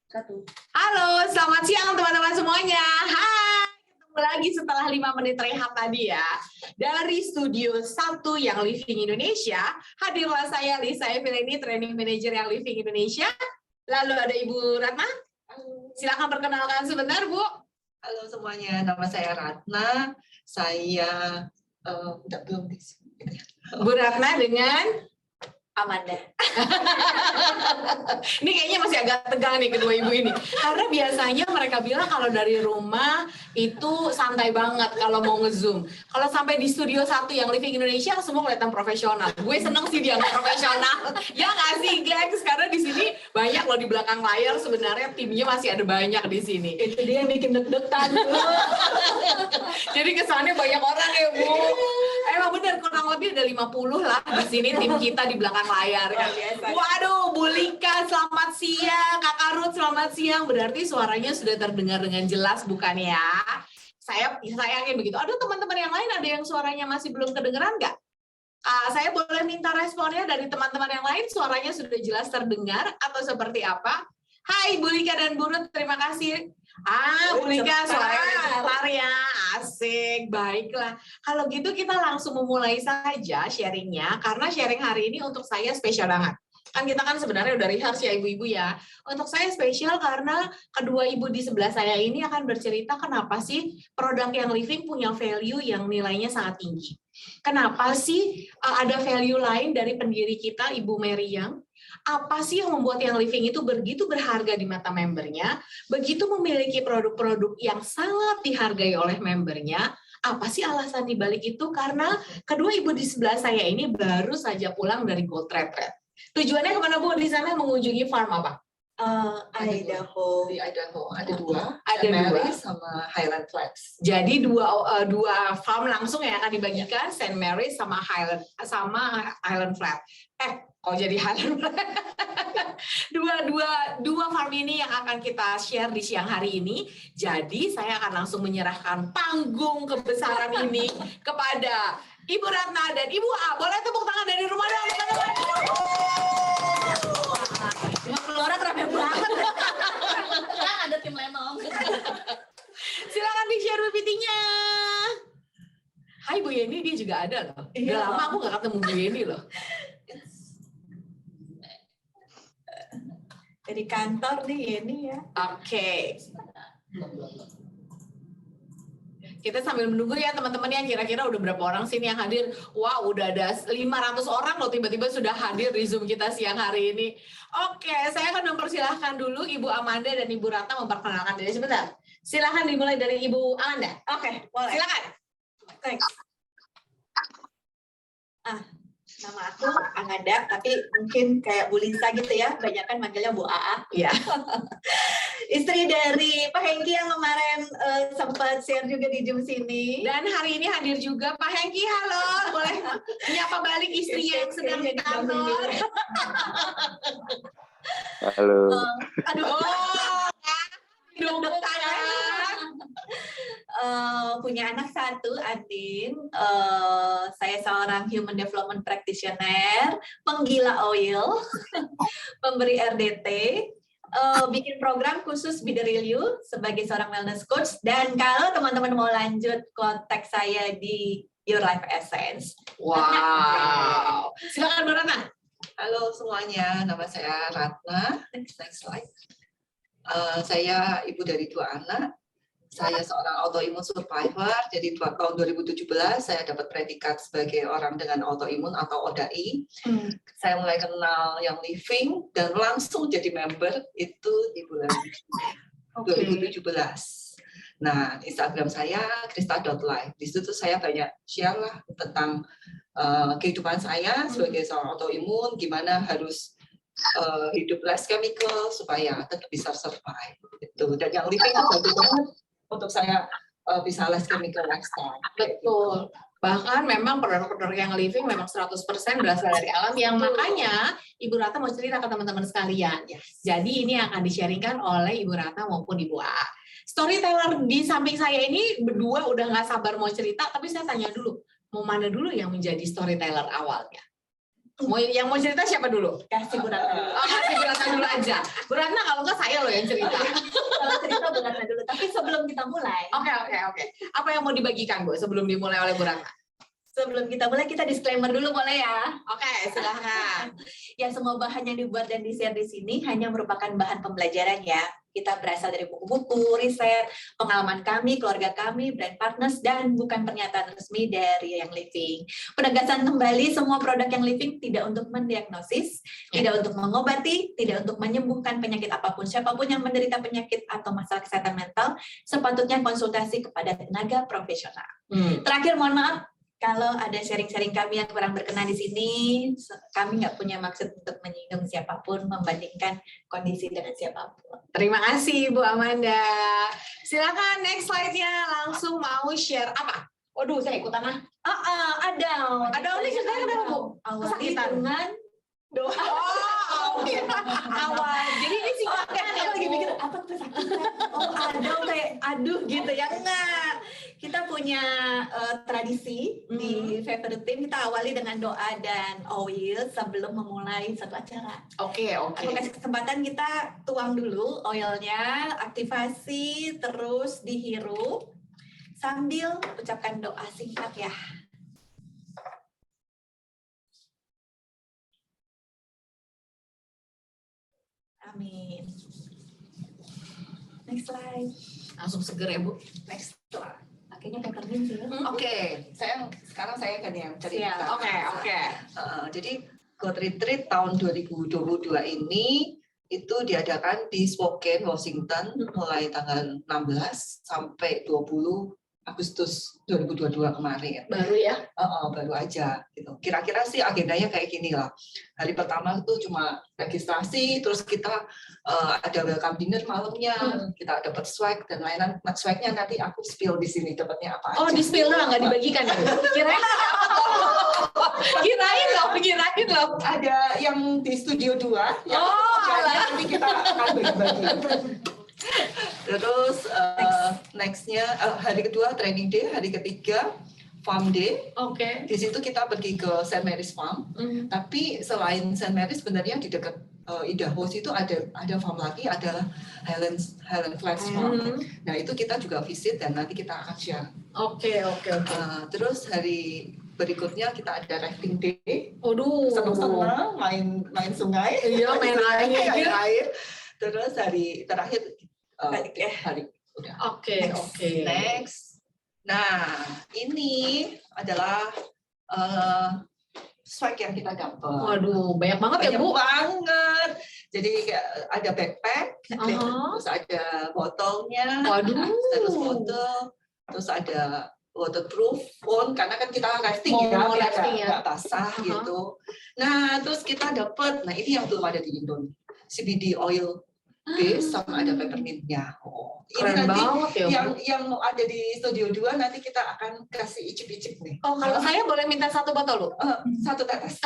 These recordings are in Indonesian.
Satu. Halo, selamat siang teman-teman semuanya. Hai, ketemu lagi setelah 5 menit rehat tadi ya. Dari studio 1 yang Living Indonesia, hadirlah saya Lisa Evelini, Training Manager yang Living Indonesia. Lalu ada Ibu Ratna. Silakan perkenalkan sebentar, Bu. Halo semuanya, nama saya Ratna. Saya belum di sini. Bu Ratna dengan Amanda. ini kayaknya masih agak tegang nih kedua ibu ini. Karena biasanya mereka bilang kalau dari rumah itu santai banget kalau mau nge-zoom. Kalau sampai di studio 1 yang Living Indonesia semua kelihatan profesional. Gue seneng sih dia nggak profesional. Ya nggak sih, gengs? Karena di sini banyak loh di belakang layar sebenarnya timnya masih ada banyak di sini. Itu dia yang bikin deg-degan. Jadi kesannya banyak orang ya, Bu. Emang bener kurang lebih ada 50 lah di sini tim kita di belakang layar kan. Waduh, Bu Lika selamat siang, Kakak Ruth selamat siang. Berarti suaranya sudah terdengar dengan jelas bukan ya? Saya yakin begitu. Aduh, teman-teman yang lain ada yang suaranya masih belum kedengeran nggak? Saya boleh minta responnya dari teman-teman yang lain, suaranya sudah jelas terdengar atau seperti apa? Hai Bu Lika dan Bu Ruth, terima kasih. Bu Lika suaranya keluar ya, asik, baiklah. Kalau gitu kita langsung memulai saja sharingnya, karena sharing hari ini untuk saya spesial banget. Kan kita kan sebenarnya udah rehearse ya ibu-ibu ya. Untuk saya spesial karena kedua ibu di sebelah saya ini akan bercerita kenapa sih produk yang Living punya value yang nilainya sangat tinggi. Kenapa sih ada value lain dari pendiri kita, Ibu Mary Yang? Apa sih yang membuat yang Living itu begitu berharga di mata membernya, begitu memiliki produk-produk yang sangat dihargai oleh membernya? Apa sih alasan dibalik itu? Karena kedua ibu di sebelah saya ini baru saja pulang dari Gold Retreat. Tujuannya kemana Bu? Di sana mengunjungi farm apa? Idaho. Di Idaho ada dua. Ada Mary dua sama Highland Flats. Jadi dua farm langsung ya akan dibagikan, St. Mary sama Highland Flat. Kok jadi Highland Flat? dua farm ini yang akan kita share di siang hari ini. Jadi saya akan langsung menyerahkan panggung kebesaran ini kepada Ibu Ratna dan Ibu A. Boleh tepuk tangan dari rumah dong, teman-teman. 50 orang rame banget. Kan ada tim Lenong. Silakan di-share PPT-nya. Hai Bu Yeni, dia juga ada loh. Udah lama aku nggak ketemu Bu Yeni loh. Dari kantor nih Yeni ya. Oke. Kita sambil menunggu ya teman-teman yang kira-kira udah berapa orang sih yang hadir. Wow, udah ada 500 orang loh tiba-tiba sudah hadir di Zoom kita siang hari ini. Oke, saya akan mempersilahkan dulu Ibu Amanda dan Ibu Ratna memperkenalkan diri sebentar. Silahkan dimulai dari Ibu Amanda. Oke, boleh. Silakan. Thanks. Nama aku Amanda, tapi mungkin kayak Bu Lisa gitu ya, banyak kan manggilnya Bu AA. Iya. Istri dari Pak Hengki yang kemarin sempat share juga di Zoom sini. Dan hari ini hadir juga Pak Hengki, halo. Boleh menyapa balik istrinya yang sedang di kantor. Halo. Punya anak satu, Andin. Saya seorang Human Development Practitioner, penggila oil, pemberi RDT, bikin program khusus Be The Real You sebagai seorang wellness coach. Dan kalau teman-teman mau lanjut, kontak saya di Your Life Essence. Wow. Silakan Bu Ratna. Halo semuanya, nama saya Ratna. Next slide. Saya ibu dari 2 anak. Saya seorang autoimun survivor. Jadi tahun 2017 saya dapat predikat sebagai orang dengan autoimun atau ODAI. Saya mulai kenal yang Living dan langsung jadi member itu di bulan 2017. Nah, Instagram saya krista.life. Di situ saya banyak share lah tentang kehidupan saya sebagai seorang autoimun, gimana harus hidup less chemical supaya tetap bisa survive. Itu. Dan yang Living itu bagus banget untuk saya bisa less chemical lifestyle. Betul. Bahkan memang produk-produk yang Living memang 100% berasal dari alam, yang makanya Ibu Ratna mau cerita ke teman-teman sekalian. Jadi ini akan di-sharingkan oleh Ibu Ratna maupun Ibu A. Storyteller di samping saya ini berdua udah nggak sabar mau cerita, tapi saya tanya dulu, mau mana dulu yang menjadi storyteller awalnya? Yang mau cerita siapa dulu? Kasih Bu Ratna dulu. Oh, kasih Bu Ratna dulu aja. Bu Ratna, kalau nggak saya loh yang cerita. Kalau cerita Bu Ratna dulu. Tapi sebelum kita mulai, Oke. Apa yang mau dibagikan, Bu, sebelum dimulai oleh Bu Ratna? sebelum kita mulai kita disclaimer dulu boleh ya? Oke, silahkan. Ya, semua bahan yang dibuat dan di-share di sini hanya merupakan bahan pembelajaran ya. Kita berasal dari buku-buku, riset, pengalaman kami, keluarga kami, brand partners, dan bukan pernyataan resmi dari Young Living. Penegasan kembali, semua produk Young Living tidak untuk mendiagnosis, tidak untuk mengobati, tidak untuk menyembuhkan penyakit apapun. Siapapun yang menderita penyakit atau masalah kesehatan mental, sepatutnya konsultasi kepada tenaga profesional. Terakhir, mohon maaf, kalau ada sharing-sharing kami yang kurang berkenan di sini, kami nggak punya maksud untuk menyinggung siapapun, membandingkan kondisi dengan siapapun. Terima kasih Bu Amanda. Silakan next slide-nya, langsung mau share apa? Waduh, saya ikutan ah. Ada. Ada ini ceritanya kenapa, Bu? Awali Kesakitan. dengan doa. Awal. Jadi ini singkatkan ya, Aku lagi Bu. mikir apa kesakitan? Oh, ada kayak aduh gitu ya. Enggak. Kita punya tradisi di favorite team, kita awali dengan doa dan oil sebelum memulai satu acara. Oke. Aku kasih kesempatan kita tuang dulu oilnya, aktivasi, terus dihirup sambil ucapkan doa singkat ya. Amin. Next slide. Langsung seger ya, Bu. Next slide. Pakainya peppermint sih. Oke, sekarang saya akan yang cerita. Oke. Jadi God Retreat tahun 2022 ini itu diadakan di Spokane, Washington, mulai tanggal 16 sampai 20 Agustus 2022 kemarin. Baru ya? Baru aja gitu. Kira-kira sih agendanya kayak gini lah. Hari pertama itu cuma registrasi, terus kita ada welcome dinner malamnya, kita dapat swag dan lain-lain. Swagnya nanti aku spill di sini dapatnya apa aja. Oh, di spill lah, nggak dibagikan ya? Kirain apa toh? Kirain loh. Ada yang di studio 2, yang nanti kita akan bagi-bagi. Terus next-nya hari kedua training day, hari ketiga farm day. Oke. Di situ kita pergi ke St. Mary's Farm. Tapi selain St. Mary's sebenarnya di dekat Idaho itu ada farm lagi, adalah Highland Flats Farm. Nah itu kita juga visit dan nanti kita akan share. Oke. Terus hari berikutnya kita ada rafting day. Aduh. Senang-senang main sungai. Iya, main air. Terus hari terakhir hari udah. Oke. Next. Nah, ini adalah swag yang kita dapat. Waduh, banyak banget ya, Bu? Banget. Jadi ada backpack, terus ada botolnya, terus botol, terus ada waterproof phone karena kan kita rafting nggak basah gitu. Nah, terus kita dapat, ini yang belum ada di Indo, CBD oil base sama ada peppermintnya. Keren banget ya, yang ada di studio 2 nanti kita akan kasih icip-icip nih. Oh, kalau saya boleh minta satu botol, Bu? Satu tetes.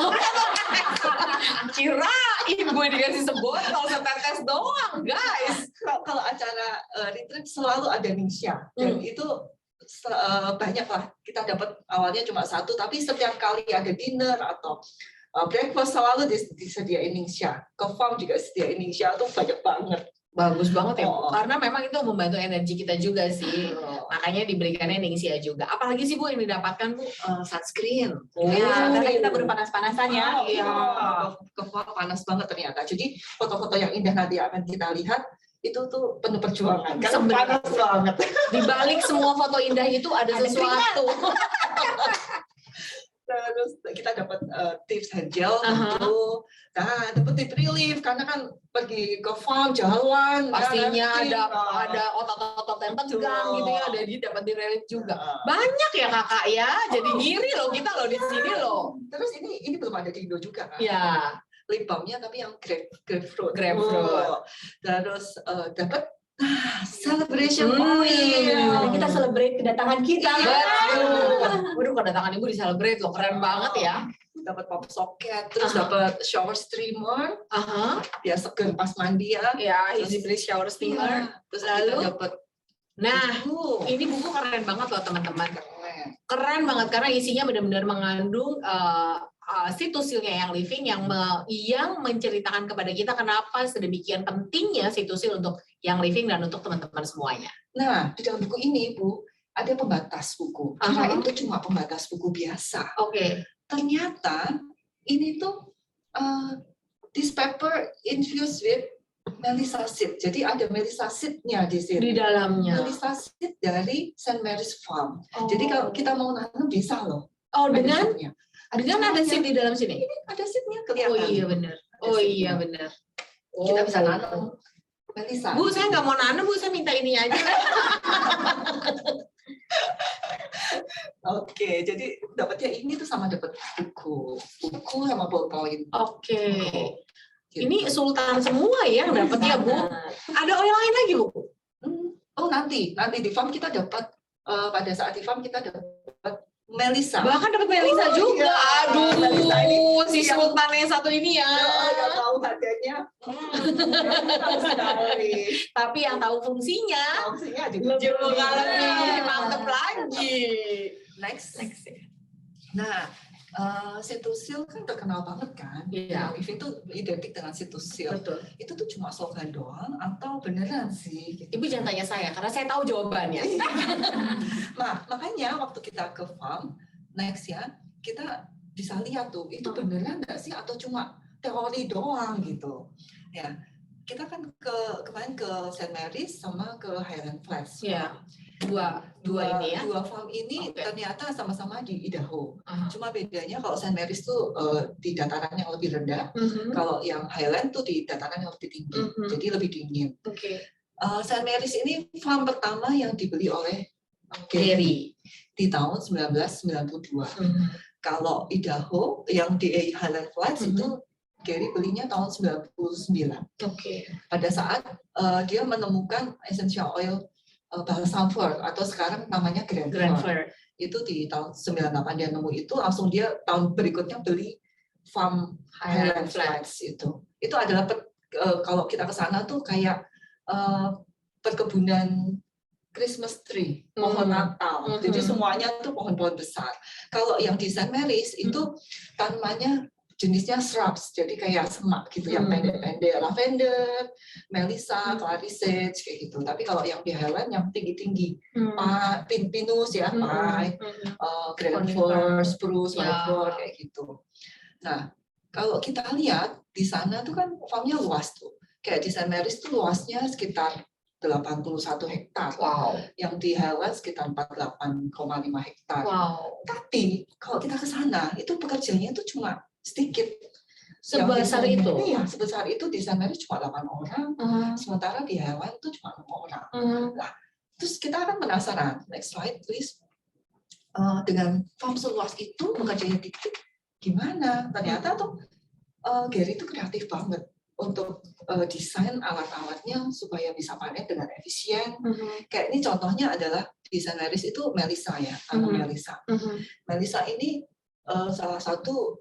Kirain gue dikasih sebotol, setetes doang, guys. Kalau acara retreat selalu ada Ningsha dan itu banyak lah. Kita dapat awalnya cuma satu, tapi setiap kali ada dinner atau breakfast selalu disediain Ningsha. Ke farm juga disediain Ningsha, tuh banyak banget. Bagus banget ya, Bu. Karena memang itu membantu energi kita juga sih. Makanya diberikannya Ningsha juga. Apalagi sih, Bu, yang didapatkan, Bu? Sunscreen. Karena kita berpanas-panasan ya. Iya. Ke farm panas banget ternyata. Jadi foto-foto yang indah nanti akan kita lihat itu tuh penuh perjuangan. Karena panas banget. Di balik semua foto indah itu ada sesuatu. Terus kita dapat tips hand gel gitu. Nah, dapat tip relief karena kan pergi ke farm jalan pastinya ada otot-otot yang tegang gitu ya, jadi dapat di relief juga. Banyak ya Kakak ya. Jadi ngiri loh kita loh di sini loh. Terus ini belum ada di Indo juga kan. Iya. Lip balmnya tapi yang grapefruit. Terus dapat celebration oil. Kita celebrate kedatangan kita. Waduh, kedatangan Ibu di celebrate loh, keren banget ya. Dapat pop socket, terus dapat shower steamer. Biar seger pas mandi ya. Ya, easy breeze shower steamer. Terus lalu dapat. Nah, ini buku keren banget loh teman-teman. Keren banget karena isinya benar-benar mengandung Citusil-nya yang living yang menceritakan kepada kita kenapa sedemikian pentingnya Citusil untuk yang living dan untuk teman-teman semuanya. Nah, di dalam buku ini, Bu, ada pembatas buku. Kirain itu cuma pembatas buku biasa. Oke. Ternyata ini tuh this paper infused with melisacid. Jadi ada melisacid-nya di sini. Di dalamnya. Melisacid dari St. Mary's Farm. Jadi kalau kita mau nanam bisa loh. Dengan ada seed seed di dalam sini. Ini ada seed-nya kelihatan. Oh iya benar. Oh iya benar. Kita bisa nanam melisa. Bu, saya nggak mau nanam, Bu, saya minta ini aja. Oke, jadi dapatnya ini tuh sama dapat buku sama ballpoint. Oke. Gitu. Ini sultan semua ya yang dapatnya, Bu. Ada oil lain lagi, Bu? Oh nanti di farm kita dapat pada saat di farm kita dapat melisa. Bahkan dapat melisa juga. Iya. Aduh, Melisa ini si sultan yang satu ini ya. Nggak tahu harganya. Tapi yang tahu fungsinya. Fungsinya juga lebih mantep lagi. Next. Nah, Citusil kan terkenal banget kan? Iya. Living itu identik dengan Citusil. Betul. Itu tuh cuma slogan doang atau beneran sih? Gitu. Ibu jangan tanya saya karena saya tahu jawabannya. Nah, makanya waktu kita ke farm, next ya, kita bisa lihat tuh itu beneran nggak sih atau cuma teori doang gitu. Ya, kita kan kemarin ke St. Mary's sama ke Highland Flats. Iya. Dua ini ya. Dua farm ini ternyata sama-sama di Idaho. Cuma bedanya kalau St. Mary's tuh di dataran yang lebih rendah, kalau yang Highland tuh di dataran yang lebih tinggi, jadi lebih dingin. Oke. St. Mary's ini farm pertama yang dibeli oleh Gary di tahun 1992. Kalau Idaho yang di Highland Flats itu Gary belinya tahun 99. Oke. Pada saat dia menemukan essential oil balsamfir atau sekarang namanya Granfer. Itu di tahun 98 dia nemu itu, langsung dia tahun berikutnya beli farm Highland Flats itu. Itu adalah kalau kita ke sana tuh kayak perkebunan Christmas tree, pohon Natal. Jadi semuanya tuh pohon-pohon besar. Kalau yang di St. Mary's itu tanamannya jenisnya shrubs, jadi kayak semak gitu, yang pendek-pendek, lavender, melisa, clary sage kayak gitu. Tapi kalau yang di Highland yang tinggi-tinggi, pinus ya, pine, Granfer, spruce, whiteboard kayak gitu. Nah, kalau kita lihat di sana tuh kan farmnya luas tuh. Kayak di St. Mary's tuh luasnya sekitar 81 hektar. Wow. Yang di Highland sekitar 48,5 hektar. Wow. Tapi kalau kita ke sana, itu pekerjanya tuh cuma sedikit. Sebesar itu? Iya, sebesar itu di St. Mary's cuma 8 orang, sementara di Highland itu cuma 6 orang. Nah, terus kita akan penasaran, next slide please. Dengan farm seluas itu, pekerjanya dikit, gimana? Ternyata tuh Gary itu kreatif banget untuk desain alat-alatnya supaya bisa panen dengan efisien. Kayak ini contohnya adalah di St. Mary's itu melisa ya, tanaman melisa. Melisa ini salah satu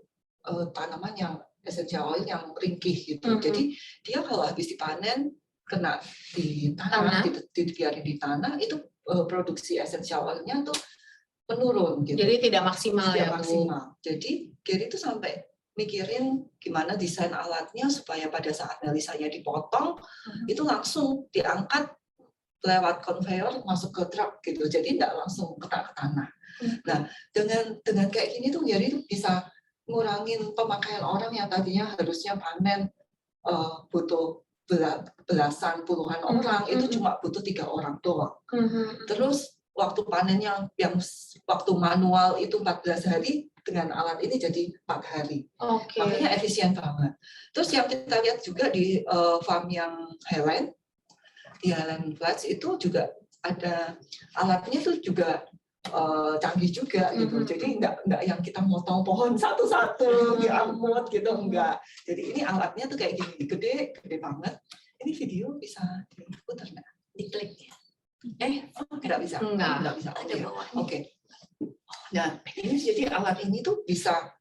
tanaman yang essential oil yang ringkih gitu. Jadi dia kalau habis dipanen kena di tanah, dibiarin di tanah, itu produksi essential oilnya tuh menurun gitu. Jadi tidak maksimal tidak ya, maksimal. Jadi Gary itu sampai mikirin gimana desain alatnya supaya pada saat melisanya dipotong itu langsung diangkat lewat conveyor masuk ke truk gitu. Jadi tidak langsung kena ke tanah. Nah, dengan kayak gini tuh Gary itu bisa ngurangin pemakaian orang yang tadinya harusnya panen butuh belasan puluhan orang, itu cuma butuh 3 orang doang. Terus waktu panen yang waktu manual itu 14 hari, dengan alat ini jadi 4 hari. Makanya efisien banget. Terus yang kita lihat juga di farm yang Highland, di Highland Flats itu juga ada alatnya tuh juga canggih juga gitu. Jadi enggak yang kita motong pohon satu-satu diangkut gitu, enggak. Jadi ini alatnya tuh kayak gini, gede banget. Ini video bisa diputar enggak? Diklik ya. Enggak bisa. Enggak bisa. Oke. Nah, ini jadi alat ini tuh bisa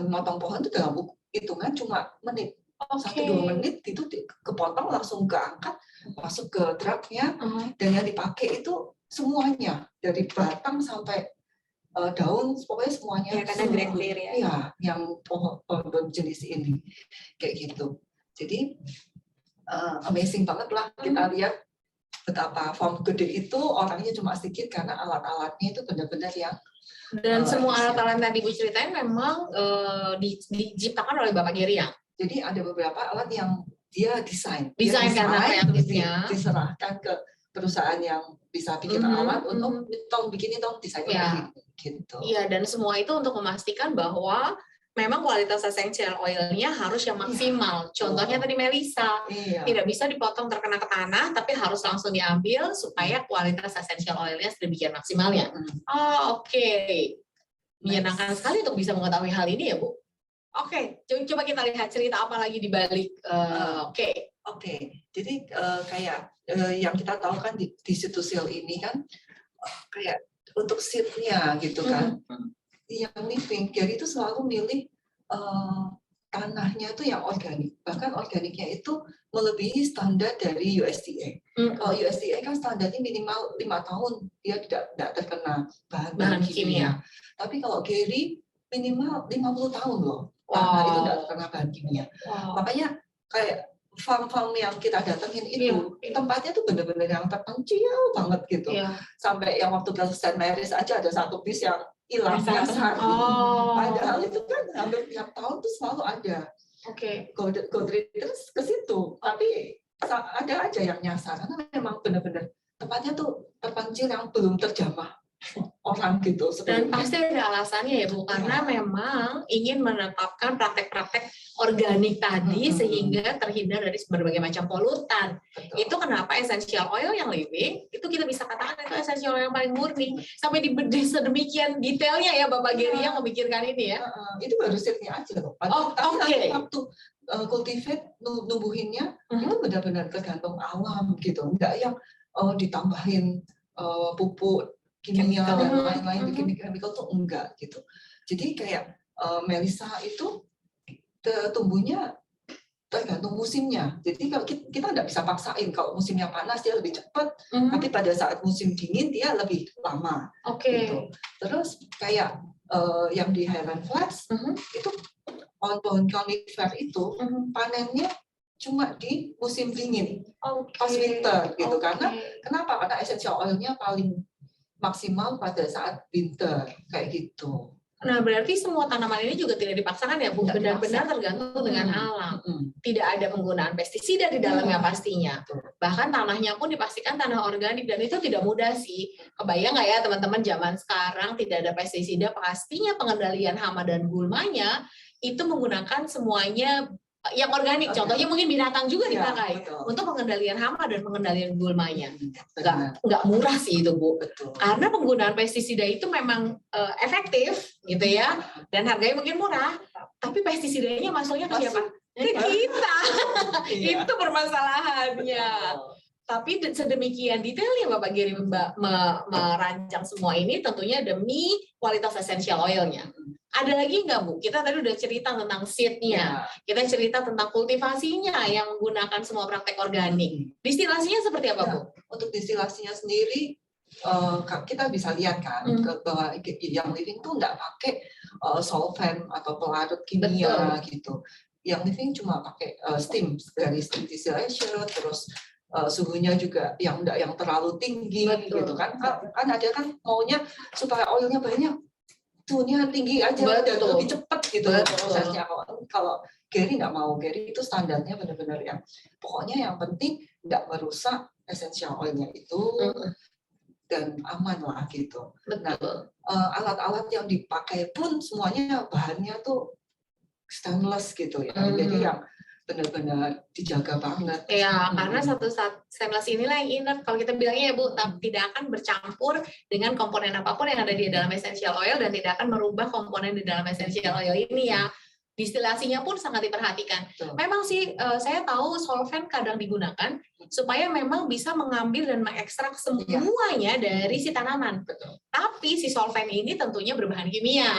motong pohon tuh dalam hitungan cuma menit. 1-2 menit itu kepotong langsung keangkat masuk ke truknya dan yang dipakai itu semuanya dari batang sampai daun, pokoknya semuanya. Ya, karena granular ya. Iya, yang pohon jenis ini kayak gitu. Jadi amazing banget lah kita lihat betapa farm gede itu orangnya cuma sedikit karena alat-alatnya itu benar-benar yang Dan semua alat-alat yang Ibu ceritain memang diciptakan oleh Bapak Gary ya? Jadi ada beberapa alat yang dia desain Karena kreatifnya. diserahkan ke perusahaan yang bisa bikin alat untuk bikinin desainnya gitu. Iya, dan semua itu untuk memastikan bahwa memang kualitas essential oil-nya harus yang maksimal. Contohnya tadi Melisa, tidak bisa dipotong terkena ke tanah, tapi harus langsung diambil supaya kualitas essential oil-nya sedemikian maksimalnya. Oke. Menyenangkan sekali untuk bisa mengetahui hal ini ya, Bu. Oke, coba kita lihat cerita apa lagi di balik. Oke. Jadi kayak yang kita tahu kan di situs Seal ini kan kayak untuk seed-nya gitu kan. Yang living, Gary itu selalu milih tanahnya itu yang organik. Bahkan organiknya itu melebihi standar dari USDA. Kalau USDA kan standarnya minimal 5 tahun dia tidak terkena bahan kimia. Tapi kalau Gary minimal 50 tahun loh. Tanah itu tidak terkena bahan kimia. Makanya kayak farm-farm yang kita datengin itu tempatnya tuh benar-benar yang terpencil banget gitu. Sampai yang waktu ke St. Mary's aja ada satu bis yang hilang nyasar. Padahal itu kan hampir tiap tahun tuh selalu ada. Gold Readers ke situ, tapi ada aja yang nyasar karena memang benar-benar tempatnya tuh terpencil yang belum terjamah orang gitu. Dan pasti ada alasannya ya Bu, karena memang ingin menetapkan praktek-praktek organik tadi sehingga terhindar dari berbagai macam polutan. Itu kenapa essential oil yang living itu kita bisa katakan itu essential oil yang paling murni sampai di sedemikian detailnya ya Bapak Gary yang memikirkan ini ya. Itu baru seednya aja loh. Waktu cultivate numbuhinnya itu benar-benar tergantung alam gitu, enggak yang ditambahin pupuk kimia dan lain-lain bikin chemical tuh enggak gitu. Jadi kayak Melisa itu tumbuhnya tergantung musimnya. Jadi kalau kita nggak bisa paksain, kalau musimnya panas dia lebih cepat, tapi pada saat musim dingin dia lebih lama. Gitu. Terus kayak yang di Highland Flats itu pohon-pohon conifer itu panennya cuma di musim dingin, pas winter gitu. Karena kenapa? Karena essential oilnya paling maksimal pada saat winter kayak gitu. Nah, berarti semua tanaman ini juga tidak dipaksakan ya, Bu? Benar-benar tergantung dengan alam. Tidak ada penggunaan pestisida di dalamnya pastinya. Bahkan tanahnya pun dipastikan tanah organik dan itu tidak mudah sih. Kebayang nggak ya teman-teman zaman sekarang tidak ada pestisida, pastinya pengendalian hama dan gulmanya itu menggunakan semuanya yang organik. Contohnya mungkin binatang juga dipakai untuk pengendalian hama dan pengendalian gulmanya. Nggak murah sih itu Bu. Karena penggunaan pestisida itu memang efektif gitu ya, dan harganya mungkin murah. Tapi pestisidanya masuknya ke siapa? Ke kita. Itu permasalahannya. Tapi sedemikian detailnya Bapak Gary merancang semua ini tentunya demi kualitas essential oil-nya. Ada lagi nggak Bu? Kita tadi udah cerita tentang seed-nya, kita cerita tentang kultivasinya yang menggunakan semua praktek organik. Distilasinya seperti apa Bu? Untuk distilasinya sendiri kita bisa lihat kan bahwa yang living tuh nggak pakai solvent atau pelarut kimia gitu. Yang living cuma pakai steam dari steam distillation, terus suhunya juga yang enggak yang terlalu tinggi gitu kan. Kan ada kan maunya supaya oilnya banyak, suhunya tinggi aja dan lebih cepat gitu prosesnya. Kalau Gary nggak mau, Gary itu standarnya benar-benar yang pokoknya yang penting nggak merusak essential oilnya itu dan aman lah gitu. Nah, alat-alat yang dipakai pun semuanya bahannya tuh stainless gitu ya. Jadi yang benar-benar dijaga banget. Ya, karena satu stainless inilah yang inert. Kalau kita bilangnya ya Bu, tidak akan bercampur dengan komponen apapun yang ada di dalam essential oil dan tidak akan merubah komponen di dalam essential oil ini ya. Distilasinya pun sangat diperhatikan. Memang sih saya tahu solvent kadang digunakan supaya memang bisa mengambil dan mengekstrak semuanya dari si tanaman. Tapi si solvent ini tentunya berbahan kimia.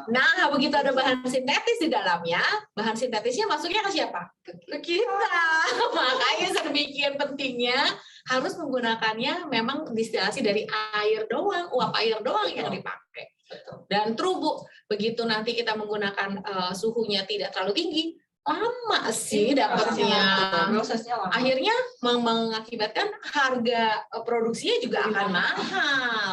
Nah, begitu ada bahan sintetis di dalamnya, bahan sintetisnya masuknya ke siapa? Ke kita. Makanya sedemikian pentingnya harus menggunakannya memang distilasi dari air doang, uap air doang yang dipakai. Betul. Dan true Bu, begitu nanti kita menggunakan suhunya tidak terlalu tinggi, lama sih dapatnya. Prosesnya lama. Akhirnya mengakibatkan harga produksinya juga akan mahal.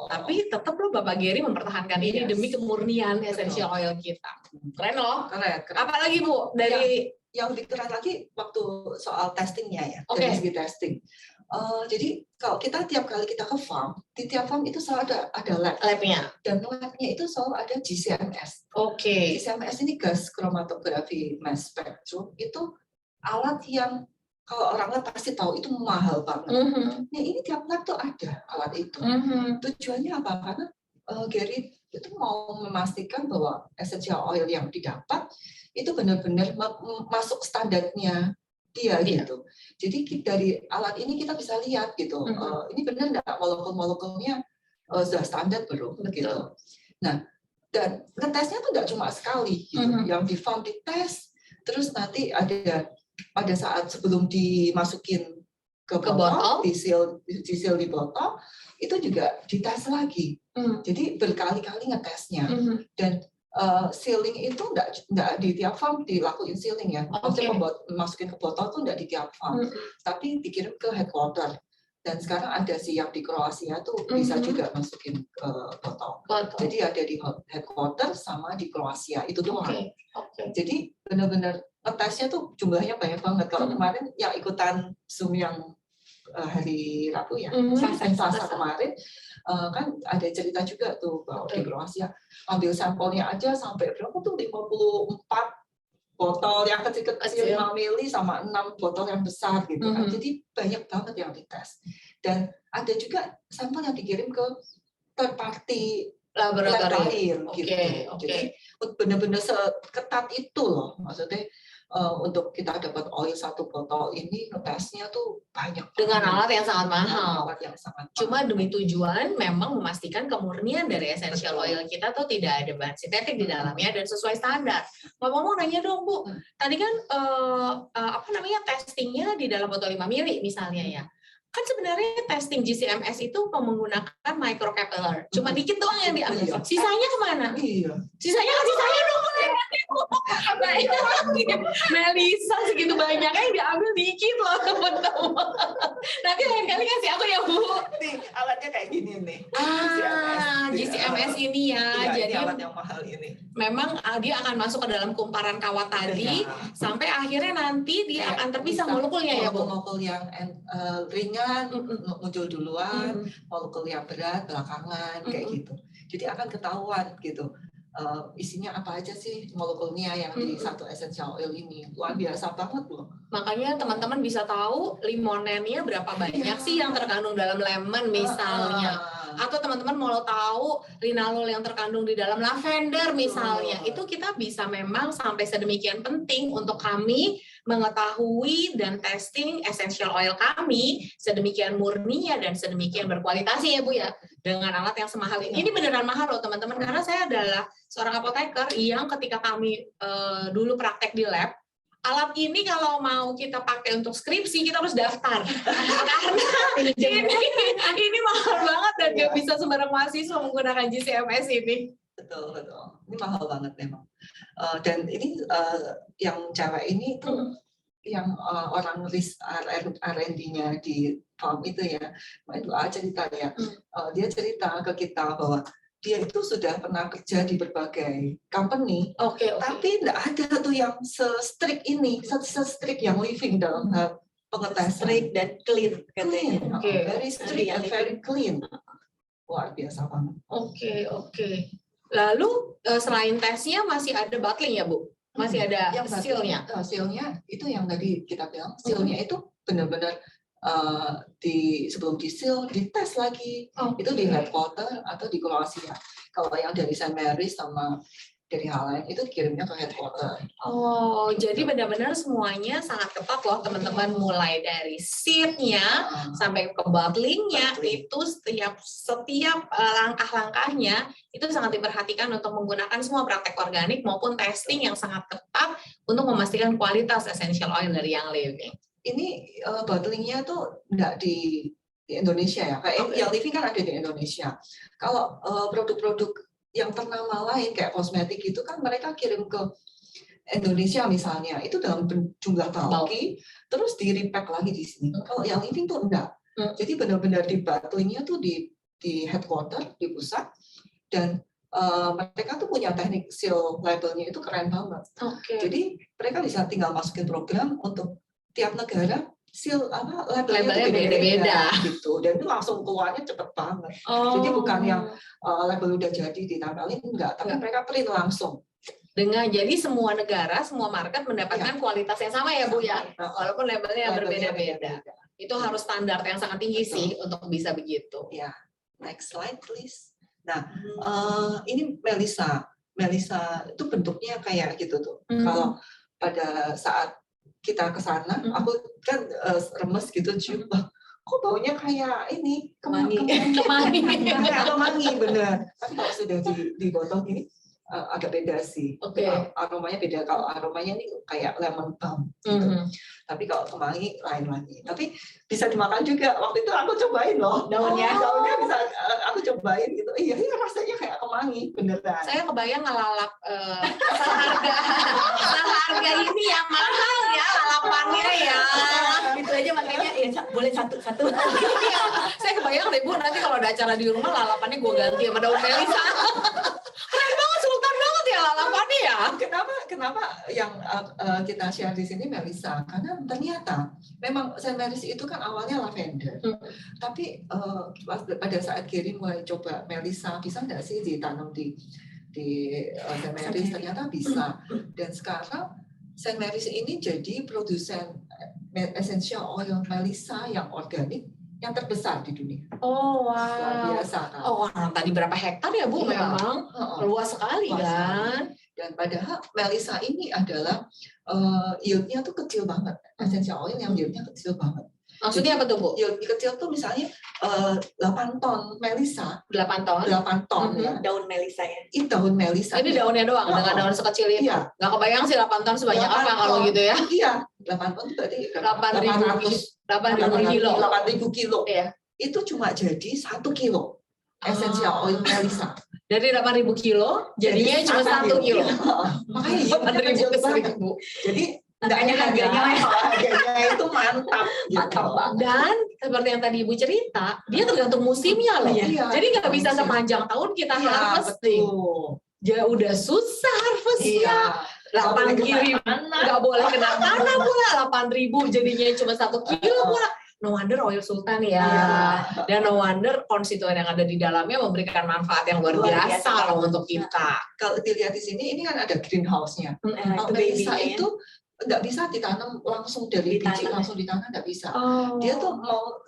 Tapi tetap loh Bapak Gary mempertahankan ini demi kemurnian essential oil kita. Keren loh. Keren. Apalagi Bu dari yang lebih keren lagi waktu soal testingnya ya, Oke. dari segi testing. Jadi kalau kita tiap kali kita ke farm, di tiap farm itu selalu ada labnya. Dan labnya itu selalu ada GCMS. Oke. GCMS ini gas chromatography mass spectrum, itu alat yang kalau orang lab pasti tahu itu mahal banget. Nah ini tiap lab tuh ada alat itu. Tujuannya apa? Karena Gary itu mau memastikan bahwa essential oil yang didapat itu benar-benar masuk standarnya dia gitu. Jadi dari alat ini kita bisa lihat gitu, ini benar nggak molekul-molekulnya sudah standar belum gitu. Nah, dan ngetesnya tuh nggak cuma sekali gitu, yang di farm dites, terus nanti ada pada saat sebelum dimasukin ke botol, disil di botol, itu juga dites lagi. Jadi berkali-kali ngetesnya. Dan sealing itu nggak di tiap farm dilakuin sealing ya. Maksudnya masukin ke botol tuh nggak di tiap farm, tapi dikirim ke headquarter. Dan sekarang ada sih yang di Kroasia tuh bisa juga masukin ke botol. Jadi ada di headquarter sama di Kroasia itu doang. Jadi benar-benar tesnya tuh jumlahnya banyak banget. Kalau kemarin yang ikutan Zoom yang hari Rabu ya, Selasa kemarin, kan ada cerita juga tuh bahwa di Kroasia ambil sampelnya aja sampai berapa tuh 54 botol yang kecil-kecil 5 mili sama 6 botol yang besar gitu kan. Jadi banyak banget yang dites. Dan ada juga sampel yang dikirim ke third party laboratorium gitu. Jadi benar-benar seketat itu loh, maksudnya untuk kita dapat oil 1 botol ini tesnya tuh banyak dengan alat yang sangat mahal. Cuma demi tujuan memang memastikan kemurnian dari essential oil kita tuh tidak ada bahan sintetik di dalamnya dan sesuai standar. Ngomong-ngomong nanya dong Bu, tadi kan testingnya di dalam botol 5 mili misalnya ya. Kan sebenarnya testing GCMS itu menggunakan microcapillary. Cuma dikit doang yang diambil. Sisanya kemana? Sisanya dong. Melisa segitu banyaknya yang diambil dikit loh teman-teman. Nanti lain kali kasih aku ya Bu. Nih alatnya kayak gini nih. GCMS ini ya. Jadi alat yang mahal ini. Memang dia akan masuk ke dalam kumparan kawat tadi sampai akhirnya nanti dia akan terpisah molekulnya ya Bu. Molekul yang ringan muncul duluan, molekul yang berat belakangan kayak gitu. Jadi akan ketahuan gitu. Isinya apa aja sih molekulnya yang di satu essential oil ini. Luar biasa banget loh. Makanya teman-teman bisa tahu limonennya berapa banyak sih yang terkandung dalam lemon misalnya. Atau teman-teman mau tahu linalol yang terkandung di dalam lavender misalnya. Itu kita bisa memang sampai sedemikian penting untuk kami mengetahui dan testing essential oil kami sedemikian murninya dan sedemikian berkualitasnya ya Bu ya. Dengan alat yang semahal ini. Ini beneran mahal loh teman-teman, karena saya adalah seorang apoteker yang ketika kami dulu praktek di lab, alat ini kalau mau kita pakai untuk skripsi kita harus daftar karena ini mahal banget dan nggak bisa sembarang mahasiswa menggunakan GCMS ini. Betul. Ini mahal banget memang. Dan ini yang cewek ini tuh yang orang risk R&D-nya di farm itu ya, itu cerita ya. Dia cerita ke kita bahwa dia itu sudah pernah kerja di berbagai company, tapi tidak ada tuh yang se-strict ini, se-strict yang living dalam pengetesan. Strict dan clean katanya. Very strict and very clean. Luar biasa banget. Oke. Lalu selain tesnya masih ada bottling ya Bu? Masih ada seal-nya? Seal-nya itu yang tadi kita bilang, seal-nya itu benar-benar sebelum di-seal, dites lagi. Itu di headquarter atau di Kroasia. Kalau yang dari St. Mary's sama dari hal lain itu kirimnya ke headquarter. Jadi benar-benar semuanya sangat ketat loh teman-teman, mulai dari seed-nya sampai ke bottlingnya, itu setiap langkah-langkahnya itu sangat diperhatikan untuk menggunakan semua praktek organik maupun testing yang sangat ketat untuk memastikan kualitas essential oil dari yang living. Ini bottlingnya tuh nggak di Indonesia ya, kayak yang living kan ada di Indonesia. Kalau produk-produk yang ternama lain kayak kosmetik itu kan mereka kirim ke Indonesia misalnya itu dalam jumlah bulky terus di repack lagi di sini. Kalau yang living tuh enggak. Jadi benar-benar di bottlingnya tuh di headquarter di pusat dan mereka tuh punya teknik seal labelnya itu keren banget. Jadi mereka bisa tinggal masukin program untuk tiap negara seal labelnya beda-beda gitu dan itu langsung keluarnya cepet banget. Jadi bukan yang label udah jadi ditempelin enggak, tapi mereka print langsung. Jadi semua negara, semua market mendapatkan kualitas yang sama ya Bu ya, walaupun labelnya berbeda-beda. Itu harus standar yang sangat tinggi sih untuk bisa begitu. Ya, next slide please. Nah, ini Melissa. Melissa itu bentuknya kayak gitu tuh. Kalau pada saat kita ke sana, aku kan remes gitu cium, kok baunya kayak ini kemangi bener. Tapi kalau sudah di botol gini agak beda sih. Aromanya beda. Kalau aromanya ini kayak lemon balm gitu. Tapi kalau kemangi lain lagi. Tapi bisa dimakan juga. Waktu itu aku cobain loh. Daunnya bisa aku cobain gitu. Iya rasanya kayak kemangi beneran. Saya kebayang ngelalap seharga ini yang mahal ya lalapannya ya. Itu aja makanya ya boleh satu. Saya kebayang deh Bu nanti kalau ada acara di rumah lalapannya gue ganti sama daun melisa. Keren banget, sultan banget ya lalapannya ya. Kenapa yang kita share di sini Melissa? Karena ternyata memang St. Mary's itu kan awalnya lavender, tapi pada saat Gary mulai coba Melissa, bisa nggak sih ditanam di St. Mary's? Ternyata bisa. Dan sekarang St. Mary's ini jadi produsen essential oil Melissa yang organik yang terbesar di dunia. Luar biasa kan? Tadi berapa hektar ya Bu? Memang luas sekali kan? Dan padahal Melissa ini adalah yield-nya tuh kecil banget. Essential oil yang yield-nya kecil banget. Maksudnya apa tuh Bu? Yield kecil tuh misalnya 8 ton Melissa. 8 ton? 8 ton ya. Daun Melissa ya? Ini daun Melissa. Ini daunnya doang, dengan daun sekecil itu? Iya. Nggak kebayang sih 8 ton sebanyak apa kalau gitu ya? Iya, 8 ton itu berarti 8.000 kilo. Iya. Itu cuma jadi 1 kilo essential oil Melissa. Dari 8.000 kilo, jadinya cuma 1 kilo. Makanya 8.000 ke 1.000. Jadi harganya itu mantap banget. Dan seperti yang tadi Ibu cerita, dia tergantung musimnya loh. Jadi nggak bisa sepanjang tahun kita harvesting. Ya udah susah harvestnya. 8.000 nggak boleh kena tanah pula. 8.000 jadinya cuma 1 kilo pula. No wonder oil sultan ya. Dan no wonder konstituen yang ada di dalamnya memberikan manfaat yang luar biasa loh untuk kita. Kalau dilihat di sini, ini kan ada greenhouse-nya. Melissa itu nggak bisa ditanam langsung dari biji langsung ditanam, nggak bisa. Dia tuh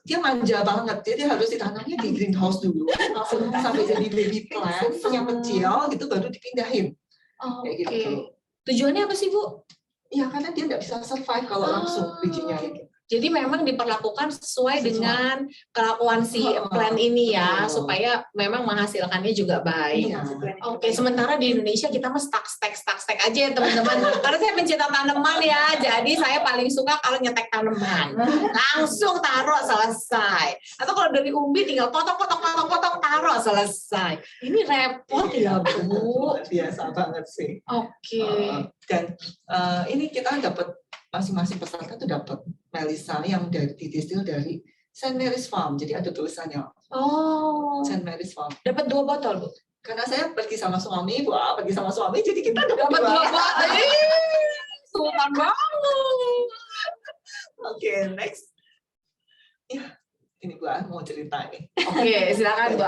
dia manja banget, jadi harus ditanamnya di greenhouse dulu sampai jadi baby plant yang kecil gitu baru dipindahin. Kayak gitu. Tujuannya apa sih Bu? Ya karena dia nggak bisa survive kalau langsung bijinya gitu. Jadi memang diperlakukan sesuai dengan kelakuan si plant ini ya, supaya memang menghasilkannya juga baik. Oke, sementara di Indonesia kita mah stack aja ya teman-teman. Karena saya pencinta tanaman ya, jadi saya paling suka kalau nyetek tanaman. Langsung taruh selesai. Atau kalau dari umbi tinggal potong taruh selesai. Ini repot ya Bu. Biasa banget sih. Oke. Dan ini kita dapat masing-masing peserta tuh dapat Melissa yang didistil dari St. Mary's Farm. Jadi ada tulisannya. St. Mary's Farm. Dapat 2 botol, Bu. Karena saya pergi sama suami, jadi kita dapat 2 botol. Sultan banget. Oke, next. Ya, ini Bu mau cerita nih. Oke, silakan Bu.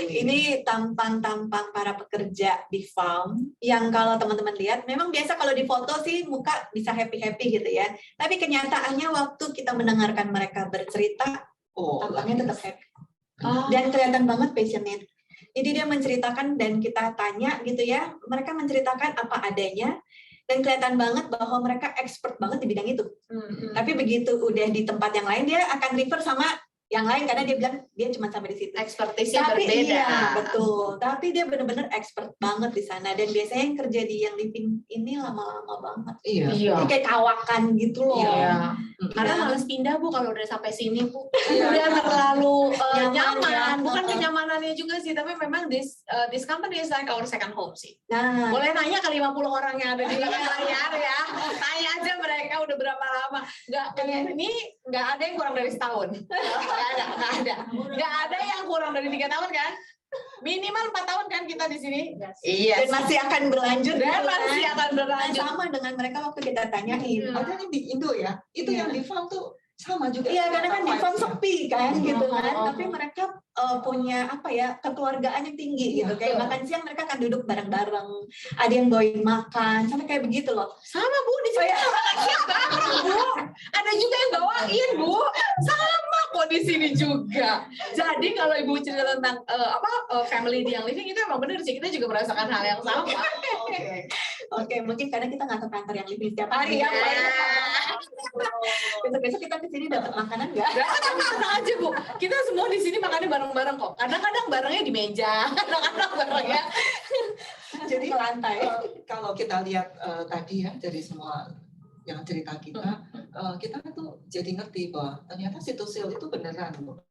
Ini tampang-tampang para pekerja di farm yang kalau teman-teman lihat memang biasa kalau di foto sih muka bisa happy-happy gitu ya. Tapi kenyataannya waktu kita mendengarkan mereka bercerita, tampangnya tetap happy. Dan kelihatan banget passionnya. Jadi dia menceritakan dan kita tanya gitu ya, mereka menceritakan apa adanya dan kelihatan banget bahwa mereka expert banget di bidang itu. Tapi begitu udah di tempat yang lain dia akan refer sama yang lain karena dia bilang dia cuma sampai di situ. Ekspertisnya berbeda. Iya, betul. Tapi dia benar-benar expert banget di sana dan biasanya yang kerja di yang living ini lama-lama banget. Iya. Jadi kayak kawakan gitu loh. Iya. Karena males pindah Bu kalau udah sampai sini Bu. Udah terlalu nyaman, bukan kenyamanan pengalamannya juga sih, tapi memang this company is like our second home sih. Nah, Boleh nanya ke 50 orang yang ada di belakang layar ya. Tanya aja mereka udah berapa lama. Ini nggak ada yang kurang dari setahun. Nggak ada yang kurang dari 3 tahun kan? Minimal 4 tahun kan kita di sini. Iya. dan masih akan berlanjut. Dan gitu masih kan. akan berlanjut. Sama dengan mereka waktu kita tanyain. Ada nih di Indo ya, itu yang di farm tuh sama juga. Iya, karena kan di farm sepi kan, gitu kan. Oh. Tapi mereka punya apa ya, kekeluargaan yang tinggi gitu. Kayak makan siang mereka akan duduk bareng-bareng. Ada yang bawain makan, sampai kayak begitu loh. Sama Bu, di sini makan siang bareng Bu. Ada juga yang bawain Bu. Sama kok di sini juga. Jadi kalau Ibu cerita tentang family yang living itu emang benar sih, kita juga merasakan hal yang sama. Oke, mungkin karena kita nggak ke kantor yang living setiap hari ya. Besok-besok kita kesini dapat makanan nggak? Tenang aja Bu, kita semua di sini makannya bareng-bareng kok. Kadang-kadang barengnya di meja, kadang-kadang barengnya Jadi ke lantai. Kalau kita lihat tadi ya dari semua yang cerita kita, kita tuh jadi ngerti bahwa ternyata Citosil itu beneran loh,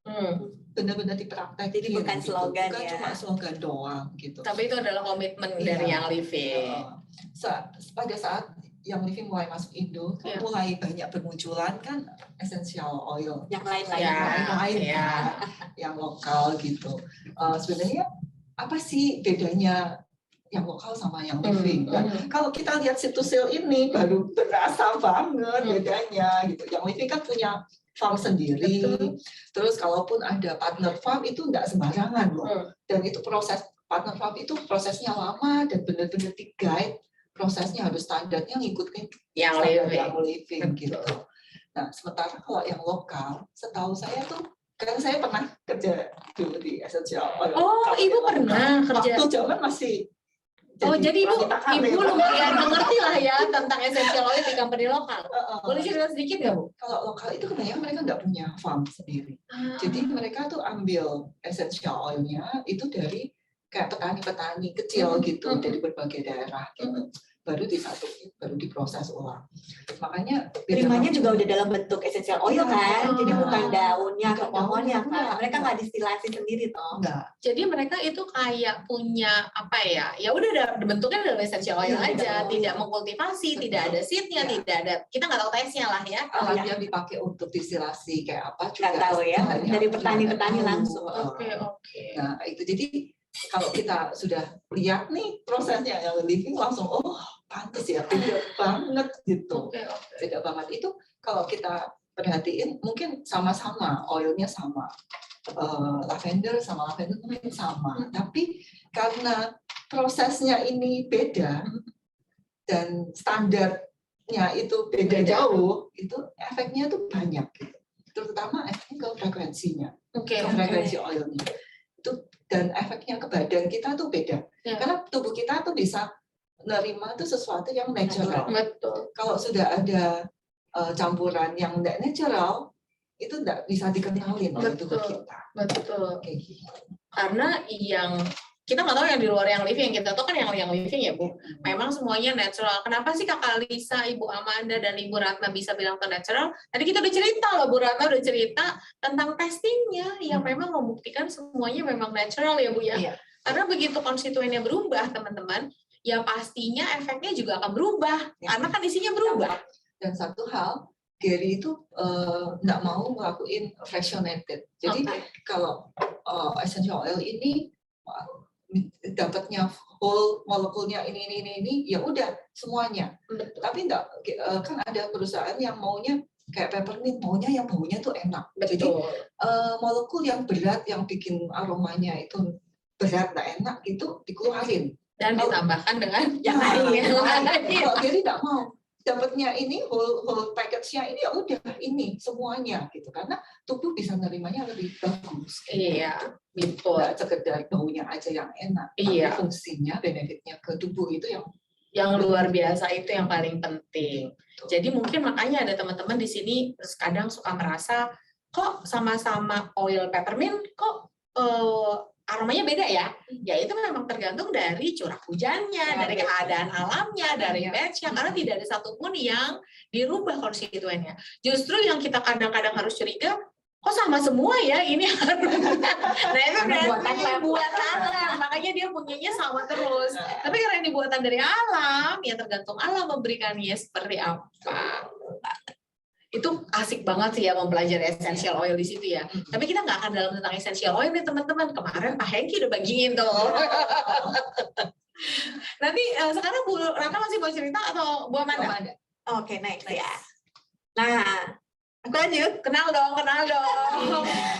benar-benar dipraktekin. Jadi bukan gitu. slogan bukan ya. cuma slogan doang gitu. Tapi itu adalah komitmen dari yang living. Pada saat yang living mulai masuk Indo, kan mulai banyak bermunculan kan essential oil Yang lain-lain. lain ya. kan, yang lokal gitu. Sebenarnya apa sih bedanya yang lokal sama yang living? Nah, kalau kita lihat Citosil ini baru berasa banget bedanya gitu. Yang living kan punya farm sendiri. Terus kalaupun ada partner farm itu nggak sembarangan loh. Dan itu proses partner farm itu prosesnya lama dan benar-benar di-guide. Prosesnya harus standarnya ngikutin Yang standar living. yang living gitu. Nah, sementara kalau yang lokal, setahu saya tuh kan saya pernah kerja dulu di Essential Oil. Oh, Ibu pernah kerja. Waktu zaman masih. Jadi Ibu wanita karir. lumayan mengerti lah ya tentang essential oil di company lokal. Boleh cerita sedikit nggak Bu? Kalau lokal itu kebanyakan mereka nggak punya farm sendiri. Jadi mereka tuh ambil essential oilnya itu dari kayak petani-petani kecil gitu dari berbagai daerah gitu. Baru disatuin, baru diproses ulang. Makanya Terimanya juga udah dalam bentuk essential oil kan, jadi bukan daunnya atau Bukan daunnya, pohonnya kan. enggak. Mereka nggak distilasi sendiri toh. enggak. Jadi mereka itu kayak punya apa ya? Ya udah bentuknya dalam essential oil Iya, aja, betul. tidak mengkultivasi, Betul. tidak ada seednya, Iya. tidak ada. Kita nggak tahu tesnya lah ya. Alat yang dipakai untuk distilasi kayak apa juga Nggak tahu ya, banyak. dari petani-petani Nggak tahu. langsung. Oke. Nah itu jadi kalau kita sudah lihat nih prosesnya yang living langsung pantas ya beda banget gitu. Oke. Beda banget itu kalau kita perhatiin mungkin sama-sama oilnya sama. Lavender sama lavender mungkin sama, tapi karena prosesnya ini beda dan standarnya itu beda jauh, itu efeknya tuh banyak gitu. Terutama efeknya ke frekuensinya, Oke. ke frekuensi oilnya. Itu dan efeknya ke badan kita tuh beda. Ya. Karena tubuh kita tuh bisa menerima tuh sesuatu yang natural. Betul. Kalau sudah ada campuran yang tidak natural, itu tidak bisa dikenalin oleh tubuh kita. Betul. Kayak gitu. Karena yang kita nggak tahu yang di luar yang living, yang kita tahu kan yang living ya Bu. Memang semuanya natural. Kenapa sih Kakak Lisa, Ibu Amanda, dan Ibu Ratna bisa bilang ke natural? Tadi kita udah cerita loh, Bu Ratna udah cerita tentang testingnya yang memang membuktikan semuanya memang natural ya Bu ya. Iya. Karena begitu konstituennya berubah teman-teman, ya pastinya efeknya juga akan berubah. Ya. Karena kan isinya berubah. Dan satu hal, Gary itu nggak mau ngelakuin fractionated. Jadi kalau essential oil ini dapatnya whole molekulnya ini ya udah semuanya. Betul. Tapi enggak kan ada perusahaan yang maunya kayak peppermint, maunya yang baunya tuh enak. Jadi Betul. molekul yang berat yang bikin aromanya itu berat nggak enak itu dikeluarin. Dan ditambahkan dengan Yang lain. Kalau Gary nggak mau dapatnya ini whole package-nya ini ya udah ini semuanya gitu karena tubuh bisa nerimanya lebih bagus. Iya, betul. Nggak sekedar baunya aja yang enak, Iya. tapi fungsinya, benefitnya ke tubuh itu yang luar biasa itu yang paling penting. Jadi mungkin makanya ada teman-teman di sini kadang suka merasa kok sama-sama oil peppermint kok aromanya beda ya? Ya itu memang tergantung dari curah hujannya, dari keadaan alamnya, dari batch-nya, karena tidak ada satupun yang dirubah konstituennya. Justru yang kita kadang-kadang harus curiga, kok sama semua ya ini harus. Nah itu Karena berarti buatan lab, makanya dia punyanya sama terus. Tapi karena ini buatan dari alam, ya tergantung alam memberikannya seperti apa. Itu asik banget sih ya mempelajari essential oil di situ ya. Tapi kita nggak akan dalam tentang essential oil nih teman-teman. Kemarin Pak Hengki udah bagiin tuh. Nanti sekarang Bu Raka masih mau cerita atau Bu Amanda? Oke, next ya. Nah, aku lanjut. Kenal dong.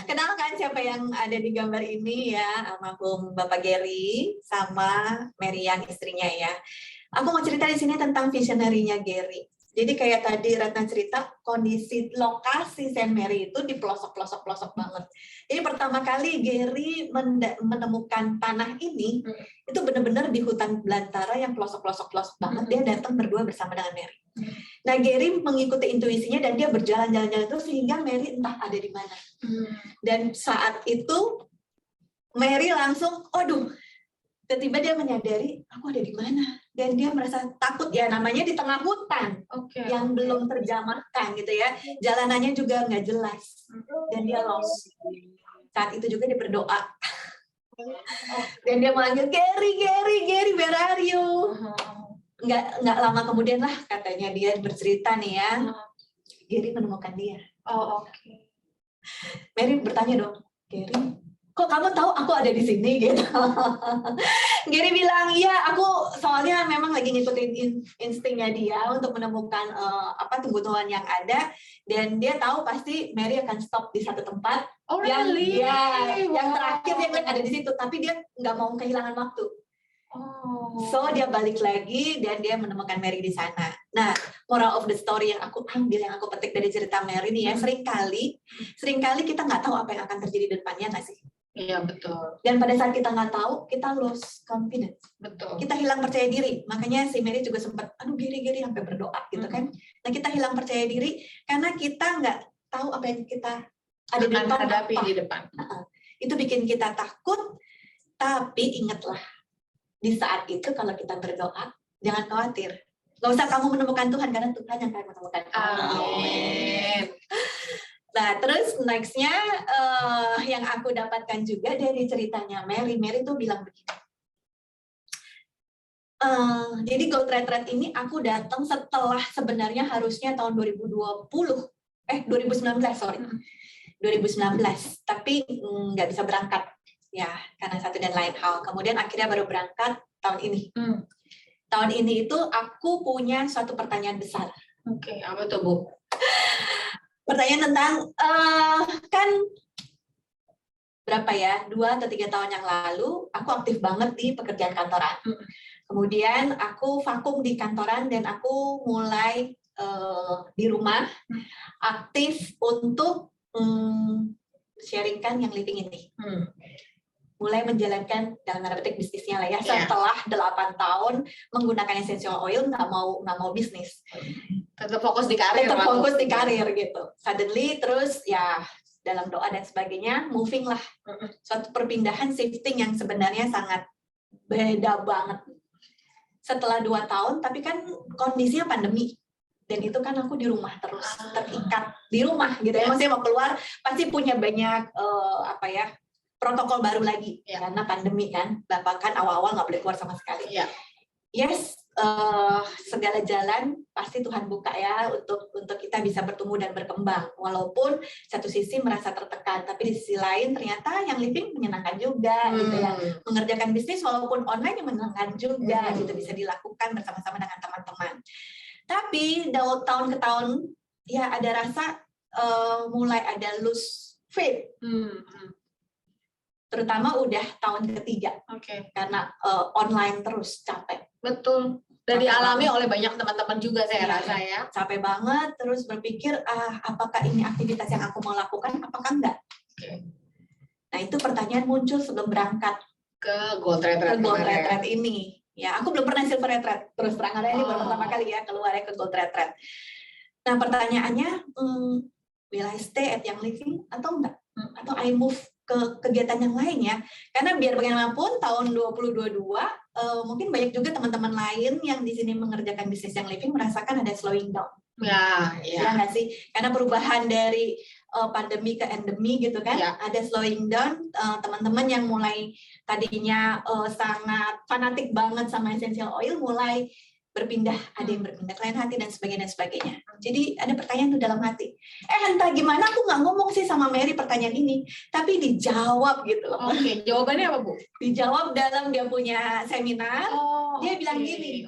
Kenal kan siapa yang ada di gambar ini ya, almarhum Bapak Gary sama Mary yang istrinya ya. Aku mau cerita di sini tentang visionary-nya Gary. Jadi kayak tadi Ratna cerita, kondisi lokasi Saint Mary itu di pelosok banget. Jadi pertama kali Gary menemukan tanah ini, itu benar-benar di hutan belantara yang pelosok banget. Dia datang berdua bersama dengan Mary. Nah, Gary mengikuti intuisinya dan dia berjalan-jalan itu sehingga Mary entah ada di mana. Dan saat itu Mary langsung, aduh, tiba-tiba dia menyadari aku ada di mana, dan dia merasa takut ya, namanya di tengah hutan yang belum terjamahkan gitu ya, jalanannya juga nggak jelas dan dia lost. Saat itu juga dia berdoa dan dia manggil Gary, where are you? Nggak lama kemudian lah katanya dia bercerita nih ya, Gary menemukan dia. Mary bertanya dong, Gary, kok kamu tahu aku ada di sini gitu? Gary bilang, iya aku soalnya memang lagi ngikutin instingnya dia untuk menemukan tumbuhan yang ada, dan dia tahu pasti Mary akan stop di satu tempat yang terakhir dia kan ada di situ, tapi dia nggak mau kehilangan waktu. So dia balik lagi dan dia menemukan Mary di sana. Nah, moral of the story yang aku ambil, yang aku petik dari cerita Mary ini ya, seringkali kita nggak tahu apa yang akan terjadi di depannya nggak sih? Iya, betul. Dan pada saat kita nggak tahu, kita lose confidence. Betul. Kita hilang percaya diri. Makanya si Mary juga sempat, aduh Gary sampai berdoa gitu kan. Nah, kita hilang percaya diri karena kita nggak tahu apa yang kita ada di depan. Hadapi di depan. Itu bikin kita takut, tapi ingatlah, di saat itu kalau kita berdoa, jangan khawatir. Nggak usah kamu menemukan Tuhan, karena Tuhan yang akan menemukan kamu. Amin. Nah, terus next-nya yang aku dapatkan juga dari ceritanya Mary tuh bilang begini. Jadi Gold Retreat ini aku datang setelah sebenarnya harusnya tahun 2019, sorry. 2019, tapi nggak bisa berangkat ya karena satu dan lain hal. Kemudian akhirnya baru berangkat tahun ini. Tahun ini itu aku punya suatu pertanyaan besar. Oke, apa tuh Bu? Pertanyaan tentang kan berapa ya, 2 atau 3 tahun yang lalu aku aktif banget di pekerjaan kantoran. Kemudian aku vakum di kantoran dan aku mulai di rumah aktif untuk sharingkan yang living ini. Mulai menjalankan dalam tanda petik bisnisnya lah ya. Setelah 8 tahun menggunakan essential oil, nggak mau bisnis. Tetap fokus di karir. Tetap fokus di karir gitu. Suddenly terus ya dalam doa dan sebagainya moving lah. Suatu perpindahan shifting yang sebenarnya sangat beda banget. Setelah 2 tahun, tapi kan kondisinya pandemi. Dan itu kan aku di rumah terus, terikat di rumah gitu ya. Maksudnya mau keluar pasti punya banyak protokol baru lagi karena pandemi kan. Bahkan awal-awal nggak boleh keluar sama sekali. Yes, segala jalan pasti Tuhan buka ya untuk kita bisa bertumbuh dan berkembang. Walaupun satu sisi merasa tertekan, tapi di sisi lain ternyata yang living menyenangkan juga gitu ya. Mengerjakan bisnis walaupun online yang menyenangkan juga gitu, bisa dilakukan bersama-sama dengan teman-teman. Tapi tahun ke tahun ya ada rasa mulai ada lose faith. Terutama udah tahun ketiga. Karena online terus capek. Betul. Dan dialami oleh banyak teman-teman juga saya rasa ya. Capek banget, terus berpikir apakah ini aktivitas yang aku mau lakukan, apakah enggak? Nah, itu pertanyaan muncul sebelum berangkat ke Gold Retreat ini. Ya, aku belum pernah Silver Retreat. Terus terang aja ini baru pertama kali ya keluarnya ke Gold Retreat. Nah, pertanyaannya, will I stay at Young Living atau enggak? Atau I move ke kegiatan yang lain ya? Karena biar bagaimanapun tahun 2022 mungkin banyak juga teman-teman lain yang di sini mengerjakan bisnis Young Living merasakan ada slowing down. Ya nggak sih? Karena perubahan dari pandemi ke endemi gitu kan, Ya. ada slowing down, teman-teman yang mulai tadinya sangat fanatik banget sama essential oil mulai berpindah, ada yang berpindah ke lain hati dan sebagainya dan sebagainya. Jadi ada pertanyaan tuh dalam hati, entah gimana aku nggak ngomong sih sama Mary pertanyaan ini, tapi dijawab gitu loh. Oke, jawabannya apa, Bu? Dijawab dalam dia punya seminar. Oh, Dia bilang gini.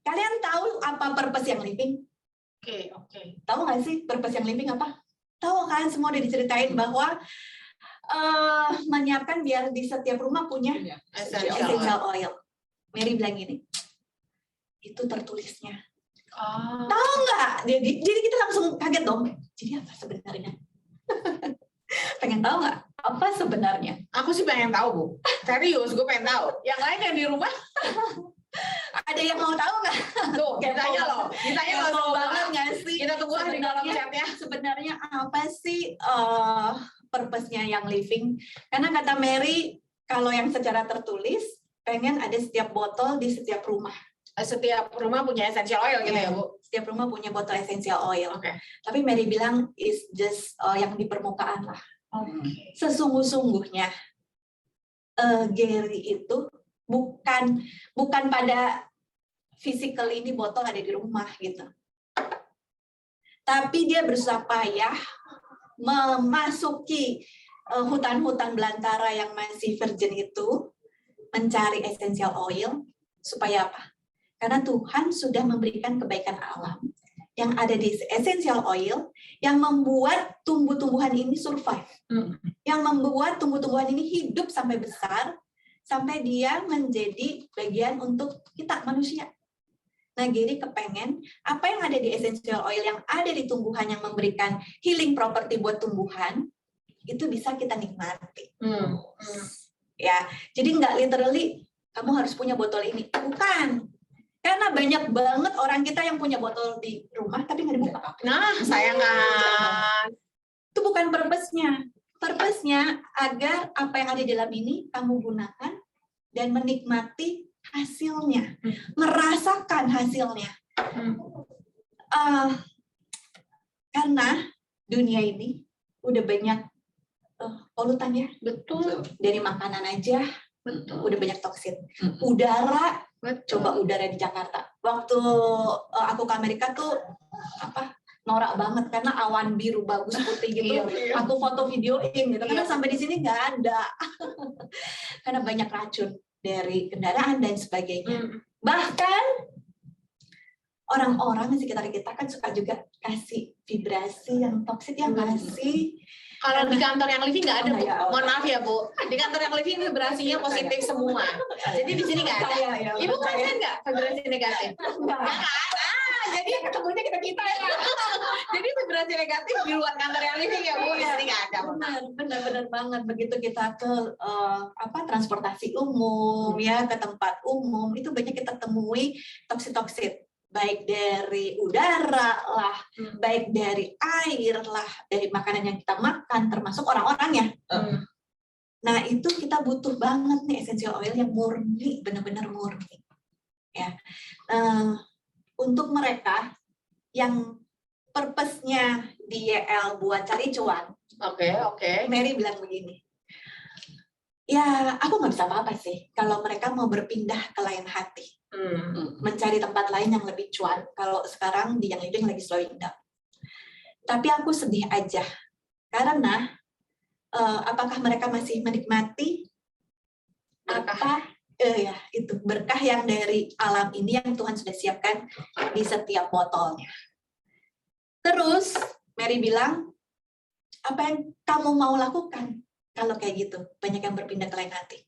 Kalian tahu apa purpose yang living? Oke. Tahu nggak sih purpose yang living apa? Tahu kan, semua udah diceritain bahwa menyiapkan biar di setiap rumah punya essential oil. Mary bilang gini, itu tertulisnya. Tahu nggak? Jadi kita langsung kaget dong. Jadi apa sebenarnya? Pengen tahu nggak? Apa sebenarnya? Aku sih pengen tahu, Bu. Serius, gue pengen tahu. Yang lain yang di rumah, Ada yang mau tahu nggak? tuh, ditanya loh. Ditanya loh Kepo semua. banget nggak sih? Kita tunggu di kolom chatnya. Sebenarnya apa sih purpose-nya yang living? Karena kata Mary, kalau yang secara tertulis, pengen ada setiap botol di setiap rumah. Setiap rumah punya essential oil gitu ya, Bu? Setiap rumah punya botol essential oil. Oke. Tapi Mary bilang, is just yang di permukaan lah. Oke. Sesungguh-sungguhnya, Gary itu bukan pada physical ini botol ada di rumah gitu. Tapi dia berusaha payah memasuki hutan-hutan belantara yang masih virgin itu, mencari essential oil, supaya apa? Karena Tuhan sudah memberikan kebaikan alam yang ada di essential oil yang membuat tumbuh-tumbuhan ini survive. Yang membuat tumbuh-tumbuhan ini hidup sampai besar, sampai dia menjadi bagian untuk kita manusia. Nah, Gary kepengen apa yang ada di essential oil yang ada di tumbuhan yang memberikan healing property buat tumbuhan, itu bisa kita nikmati. Ya, jadi nggak literally kamu harus punya botol ini. Bukan. Karena banyak banget orang kita yang punya botol di rumah tapi nggak dibuka. Nah, sayangan. Itu bukan purpose-nya. Purpose-nya agar apa yang ada di dalam ini kamu gunakan dan menikmati hasilnya, merasakan hasilnya. Karena dunia ini udah banyak polutan ya. Betul. Dari makanan aja Betul. udah banyak toksin. Udara, Betul. coba udara di Jakarta. Waktu aku ke Amerika tuh norak banget karena awan biru bagus putih gitu. Iya. Aku foto videoin gitu. Karena sampai di sini nggak ada. Karena banyak racun dari kendaraan dan sebagainya. Bahkan orang-orang di sekitar kita kan suka juga kasih vibrasi yang toksik ya nggak sih? Kalau di kantor yang living nggak ada, Bu. Ya, Mohon maaf ya, Bu. Di kantor yang living vibrasinya positif semua. Jadi di sini nggak ada. Ya, Ibu ngerasain nggak vibrasi negatif? Enggak. Jadi ketemunya kita ya. Jadi vibrasi negatif di luar kantor yang living ya, Bu. Di sini nggak ada. Benar banget. Begitu kita ke transportasi umum ya, ke tempat umum, itu banyak kita temui toksit-toksit. Baik dari udara lah, baik dari air lah, dari makanan yang kita makan, termasuk orang-orangnya. Nah, itu kita butuh banget nih essential oil yang murni, benar-benar murni. Ya, untuk mereka yang purpose-nya di YL buat cari cuan. Oke. Mary bilang begini, ya aku nggak bisa apa-apa sih kalau mereka mau berpindah ke lain hati. Mencari tempat lain yang lebih cuan. Kalau sekarang di yang living lagi slowing down. Tapi aku sedih aja karena apakah mereka masih menikmati itu berkah yang dari alam ini yang Tuhan sudah siapkan di setiap botolnya. Terus Mary bilang, apa yang kamu mau lakukan kalau kayak gitu? Banyak yang berpindah ke lain hati.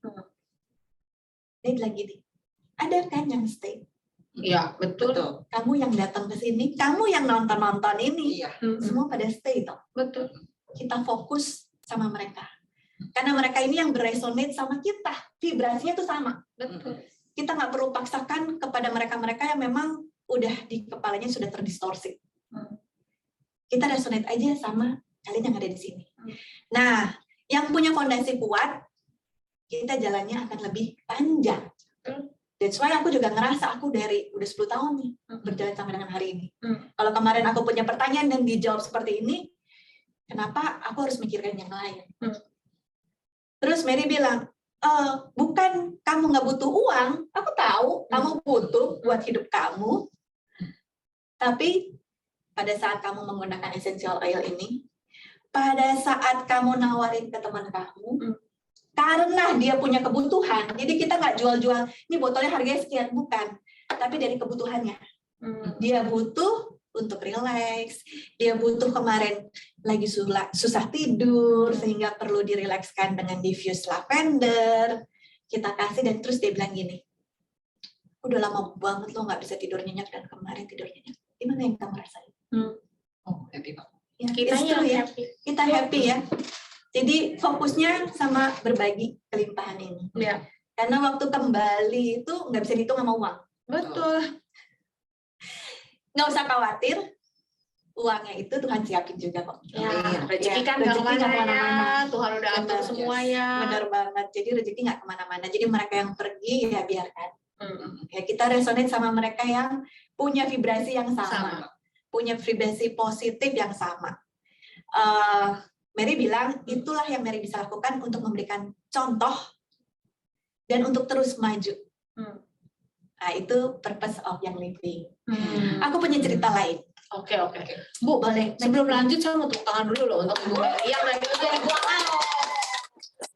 Dia bilang gini, ada kan yang stay? Iya, betul. Kamu yang datang ke sini, kamu yang nonton ini, semua pada stay toh. Betul. Kita fokus sama mereka. Karena mereka ini yang beresonate sama kita, vibrasinya tuh sama. Betul. Kita nggak perlu paksakan kepada mereka-mereka yang memang udah di kepalanya sudah terdistorsi. Kita resonate aja sama kalian yang ada di sini. Nah, yang punya fondasi kuat, kita jalannya akan lebih panjang. That's why aku juga ngerasa aku dari udah 10 tahun nih berjalan sampai dengan hari ini. Kalau kemarin aku punya pertanyaan dan dijawab seperti ini, Kenapa aku harus mikirkan yang lain? Terus Mary bilang, bukan kamu nggak butuh uang, aku tahu kamu butuh buat hidup kamu, tapi pada saat kamu menggunakan essential oil ini, pada saat kamu nawarin ke teman kamu, karena dia punya kebutuhan, jadi kita nggak jual-jual, ini botolnya harganya sekian, bukan, tapi dari kebutuhannya. Dia butuh untuk relax, dia butuh kemarin lagi susah tidur sehingga perlu dirilekskan dengan diffuse lavender, kita kasih dan terus dia bilang gini, udah lama banget lo nggak bisa tidur nyenyak dan kemarin tidur nyenyak, gimana yang kamu rasain? Oh, happy banget. Ya, Kita it's true ya, happy. kita happy ya. Jadi fokusnya sama berbagi kelimpahan ini. Ya. Karena waktu kembali itu nggak bisa dihitung sama uang. Betul. Nggak usah khawatir, uangnya itu Tuhan siapin juga kok. Ya, Amin. rezeki Ya, kan nggak rezeki nggak kemana-mana. kemana-mana. Tuhan udah atur Benar, semuanya. Benar banget. Jadi rezeki nggak kemana-mana. Jadi mereka yang pergi ya biarkan. Hmm. Ya kita resonate sama mereka yang punya vibrasi yang sama. Sama. Punya vibrasi positif yang sama. Mary bilang itulah yang Mary bisa lakukan untuk memberikan contoh dan untuk terus maju. Nah, itu purpose of Young Living. Aku punya cerita lain. Oke. Bu, Boleh. sebelum lanjut saya mau tepuk tangan dulu loh untuk Ibu Mary yang dari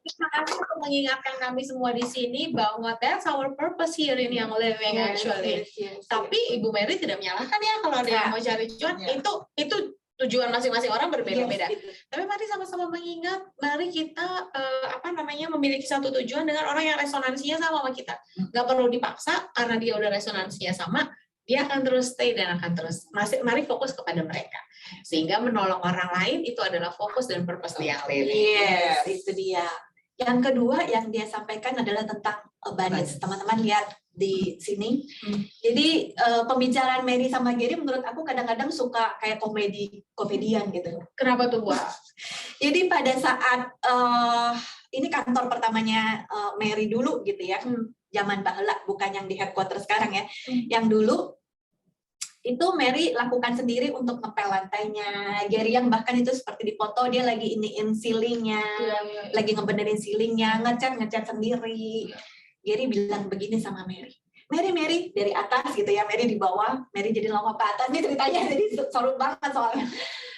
Terima kasih untuk mengingatkan kami semua di sini bahwa that's our purpose here in Young Living actually. Yes. Tapi Ibu Mary tidak menyalahkan ya kalau ada yang mau cari cuan, Ya. itu tujuan masing-masing orang berbeda-beda. Yes, gitu. Tapi mari sama-sama mengingat, mari kita memiliki satu tujuan dengan orang yang resonansinya sama kita. Nggak perlu dipaksa karena dia udah resonansinya sama, dia akan terus stay dan akan terus. Mari fokus kepada mereka. Sehingga menolong orang lain itu adalah fokus dan purpose di Young Living. Yes, itu dia. Yang kedua yang dia sampaikan adalah tentang abundance. Teman-teman lihat di sini. Jadi pembicaraan Mary sama Gary menurut aku kadang-kadang suka kayak komedian gitu. Kenapa tuh, Bu? Jadi pada saat ini kantor pertamanya Mary dulu gitu ya. Zaman baheula, bukan yang di headquarter sekarang ya. Yang dulu itu Mary lakukan sendiri untuk ngepel lantainya. Gary yang bahkan itu seperti di foto dia lagi iniin ceilingnya, lagi ngebenerin ceilingnya, ngecat sendiri. Gary bilang begini sama Mary, Mary dari atas gitu ya, Mary di bawah, Mary jadi lama ke atas. Ini ceritanya jadi sorot banget soalnya.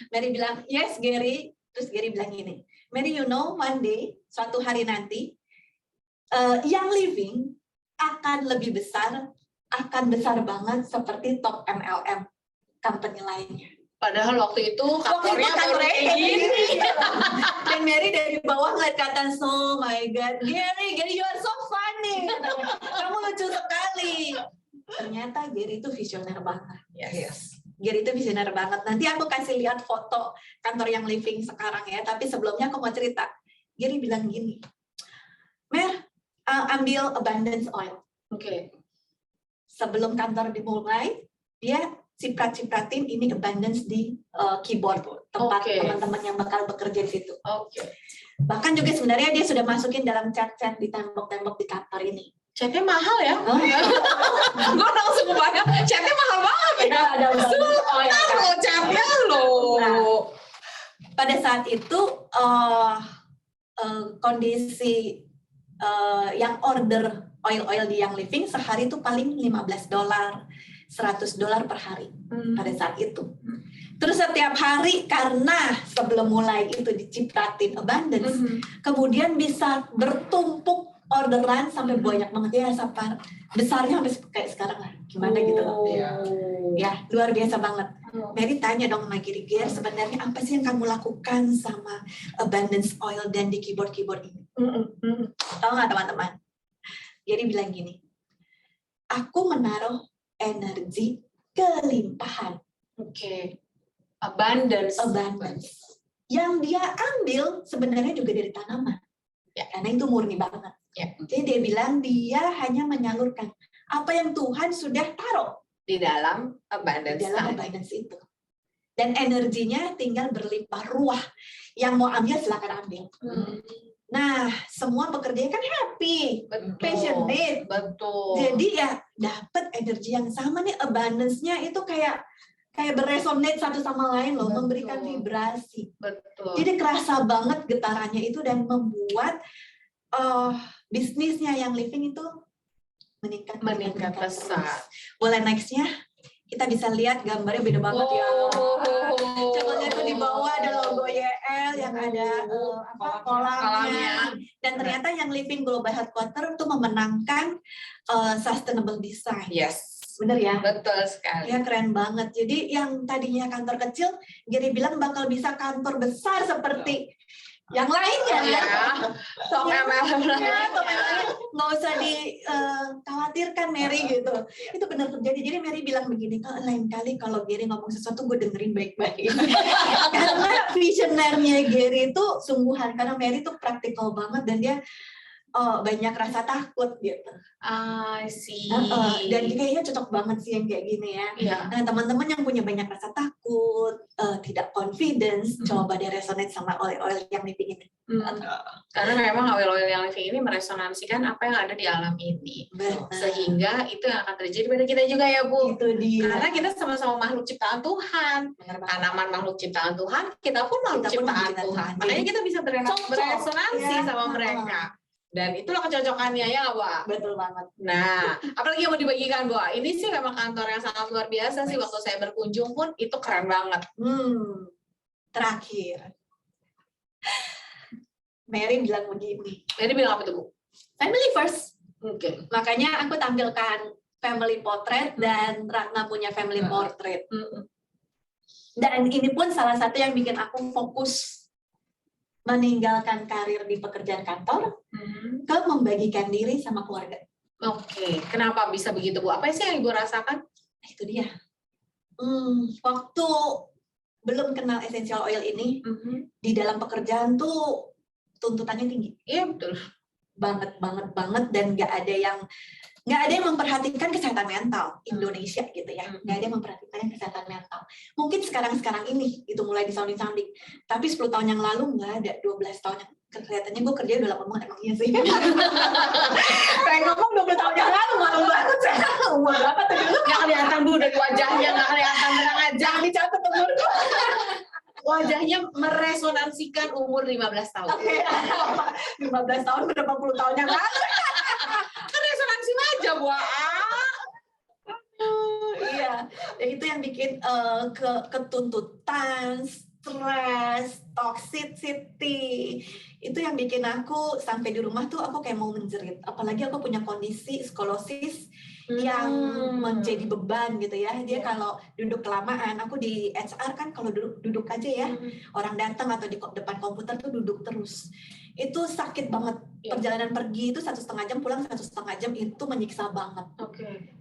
Mary bilang yes Gary, terus Gary bilang gini, Mary you know one day suatu hari nanti Young Living akan lebih besar. Akan besar banget seperti top MLM company lainnya. Padahal waktu itu kantornya baru kayak gini. Dan Mary dari bawah ngeliat ke atas, oh my god, Gary you are so funny. Kamu lucu sekali. Ternyata Gary itu visioner banget. Yes. Gary itu visioner banget. Nanti aku kasih lihat foto kantor Young Living sekarang ya. Tapi sebelumnya aku mau cerita. Gary bilang gini, Mer, ambil abundance oil. Oke. Sebelum kantor dimulai, dia ciprat-cipratin ini abundance di keyboard tempat teman-teman yang bakal bekerja di situ. Oke. Bahkan juga sebenarnya dia sudah masukin dalam cat-cat di tembok-tembok di kantor ini. Catnya mahal ya? Gue langsung kebayang, catnya mahal banget ya. Ada Loh, catnya loh. Nah, pada saat itu kondisi yang order oil di Young Living sehari itu paling $15, $100 per hari pada saat itu. Terus setiap hari karena sebelum mulai itu dicipratin abundance, kemudian bisa bertumpuk orderan sampai banyak banget ya, sampai besarnya sampai kayak sekarang lah. Gimana gitu loh. Ya, luar biasa banget. Mary tanya dong sama Gary, sebenarnya apa sih yang kamu lakukan sama abundance oil dan di keyboard ini? Tahu nggak teman-teman? Gary bilang gini, aku menaruh energi kelimpahan. Oke. Abundance. Yang dia ambil sebenarnya juga dari tanaman. Ya. Karena itu murni banget. Ya. Jadi dia bilang dia hanya menyalurkan apa yang Tuhan sudah taruh Di dalam abundance. itu. Dan energinya tinggal berlimpah ruah. Yang mau ambil silakan ambil. Nah, semua pekerja kan happy, passionate. Betul. Jadi ya dapat energi yang sama nih, abundance-nya itu kayak kayak beresonate satu sama lain loh, Betul. memberikan vibrasi. Betul. Jadi kerasa banget getarannya itu dan membuat bisnisnya yang living itu meningkat pesat. terus. Boleh nextnya kita bisa lihat gambarnya beda banget ya. Coba lihat tuh di bawah ada logo YL yang ada kolamnya. Dan ternyata yang living global headquarter tuh memenangkan sustainable design. Yes. Bener ya? Betul sekali. Ya keren banget. Jadi yang tadinya kantor kecil, Gary bilang bakal bisa kantor besar seperti yang lainnya ya. Top MLM Ya, nggak usah dikhawatirkan Mary gitu. Itu benar terjadi. Jadi Mary bilang begini, kalau lain kali kalau Gary ngomong sesuatu gue dengerin baik-baik. Karena visionernya Gary itu sungguhan. Karena Mary tuh praktikal banget dan dia banyak rasa takut gitu. I see. Dan kayaknya cocok banget sih yang kayak gini ya. Iya. Nah teman-teman yang punya banyak rasa takut, tidak confidence, coba deh resonate sama oil-oil yang living ini. Karena memang oil-oil yang living ini meresonansikan apa yang ada di alam ini. Benar. Sehingga itu yang akan terjadi pada kita juga ya Bu. Itu dia. Karena kita sama-sama makhluk ciptaan Tuhan. Tanaman makhluk ciptaan Tuhan, kita pun makhluk ciptaan Tuhan. Makanya kita bisa beresonansi sama mereka. Dan itulah kecocokannya ya Bu. Betul banget. Nah, apalagi yang mau dibagikan Bu? Ini sih memang kantor yang sangat luar biasa sih. Waktu saya berkunjung pun itu keren banget. Terakhir. Mary bilang begini. Mary bilang apa tuh Bu? Family first. Oke. Makanya aku tampilkan family portrait dan Ratna punya family portrait. Dan ini pun salah satu yang bikin aku fokus meninggalkan karir di pekerjaan kantor ke membagikan diri sama keluarga. Oke. Kenapa bisa begitu Bu? Apa sih yang Ibu rasakan? Itu dia. Waktu belum kenal essential oil ini, di dalam pekerjaan tuh tuntutannya tinggi. Iya betul. Banget dan nggak ada yang memperhatikan kesehatan mental Indonesia gitu ya. Nggak ada yang memperhatikan kesehatan mental. Mungkin sekarang ini itu mulai disounding. Tapi 10 tahun yang lalu nggak ada, 12 tahun yang kelihatannya gue kerja udah lama banget emang iya sih. Kayak ngomong 20 tahun yang lalu malu banget saya. Umur berapa tuh dulu? Nggak kelihatan Bu dari wajahnya, nggak kelihatan tenang aja. Dicatat umur. Wajahnya meresonansikan umur 15 tahun. 15 tahun berapa puluh tahun yang lalu. Kan resonansi aja Bu. Iya, ya itu yang bikin ketuntutan, stres, toxicity. Itu yang bikin aku sampai di rumah tuh aku kayak mau menjerit. Apalagi aku punya kondisi skolosis yang menjadi beban gitu ya. Dia kalau duduk kelamaan, aku di HR kan kalau duduk aja ya. Orang datang atau di depan komputer tuh duduk terus. Itu sakit banget. Perjalanan pergi itu 1,5 jam, pulang 1,5 jam, itu menyiksa banget.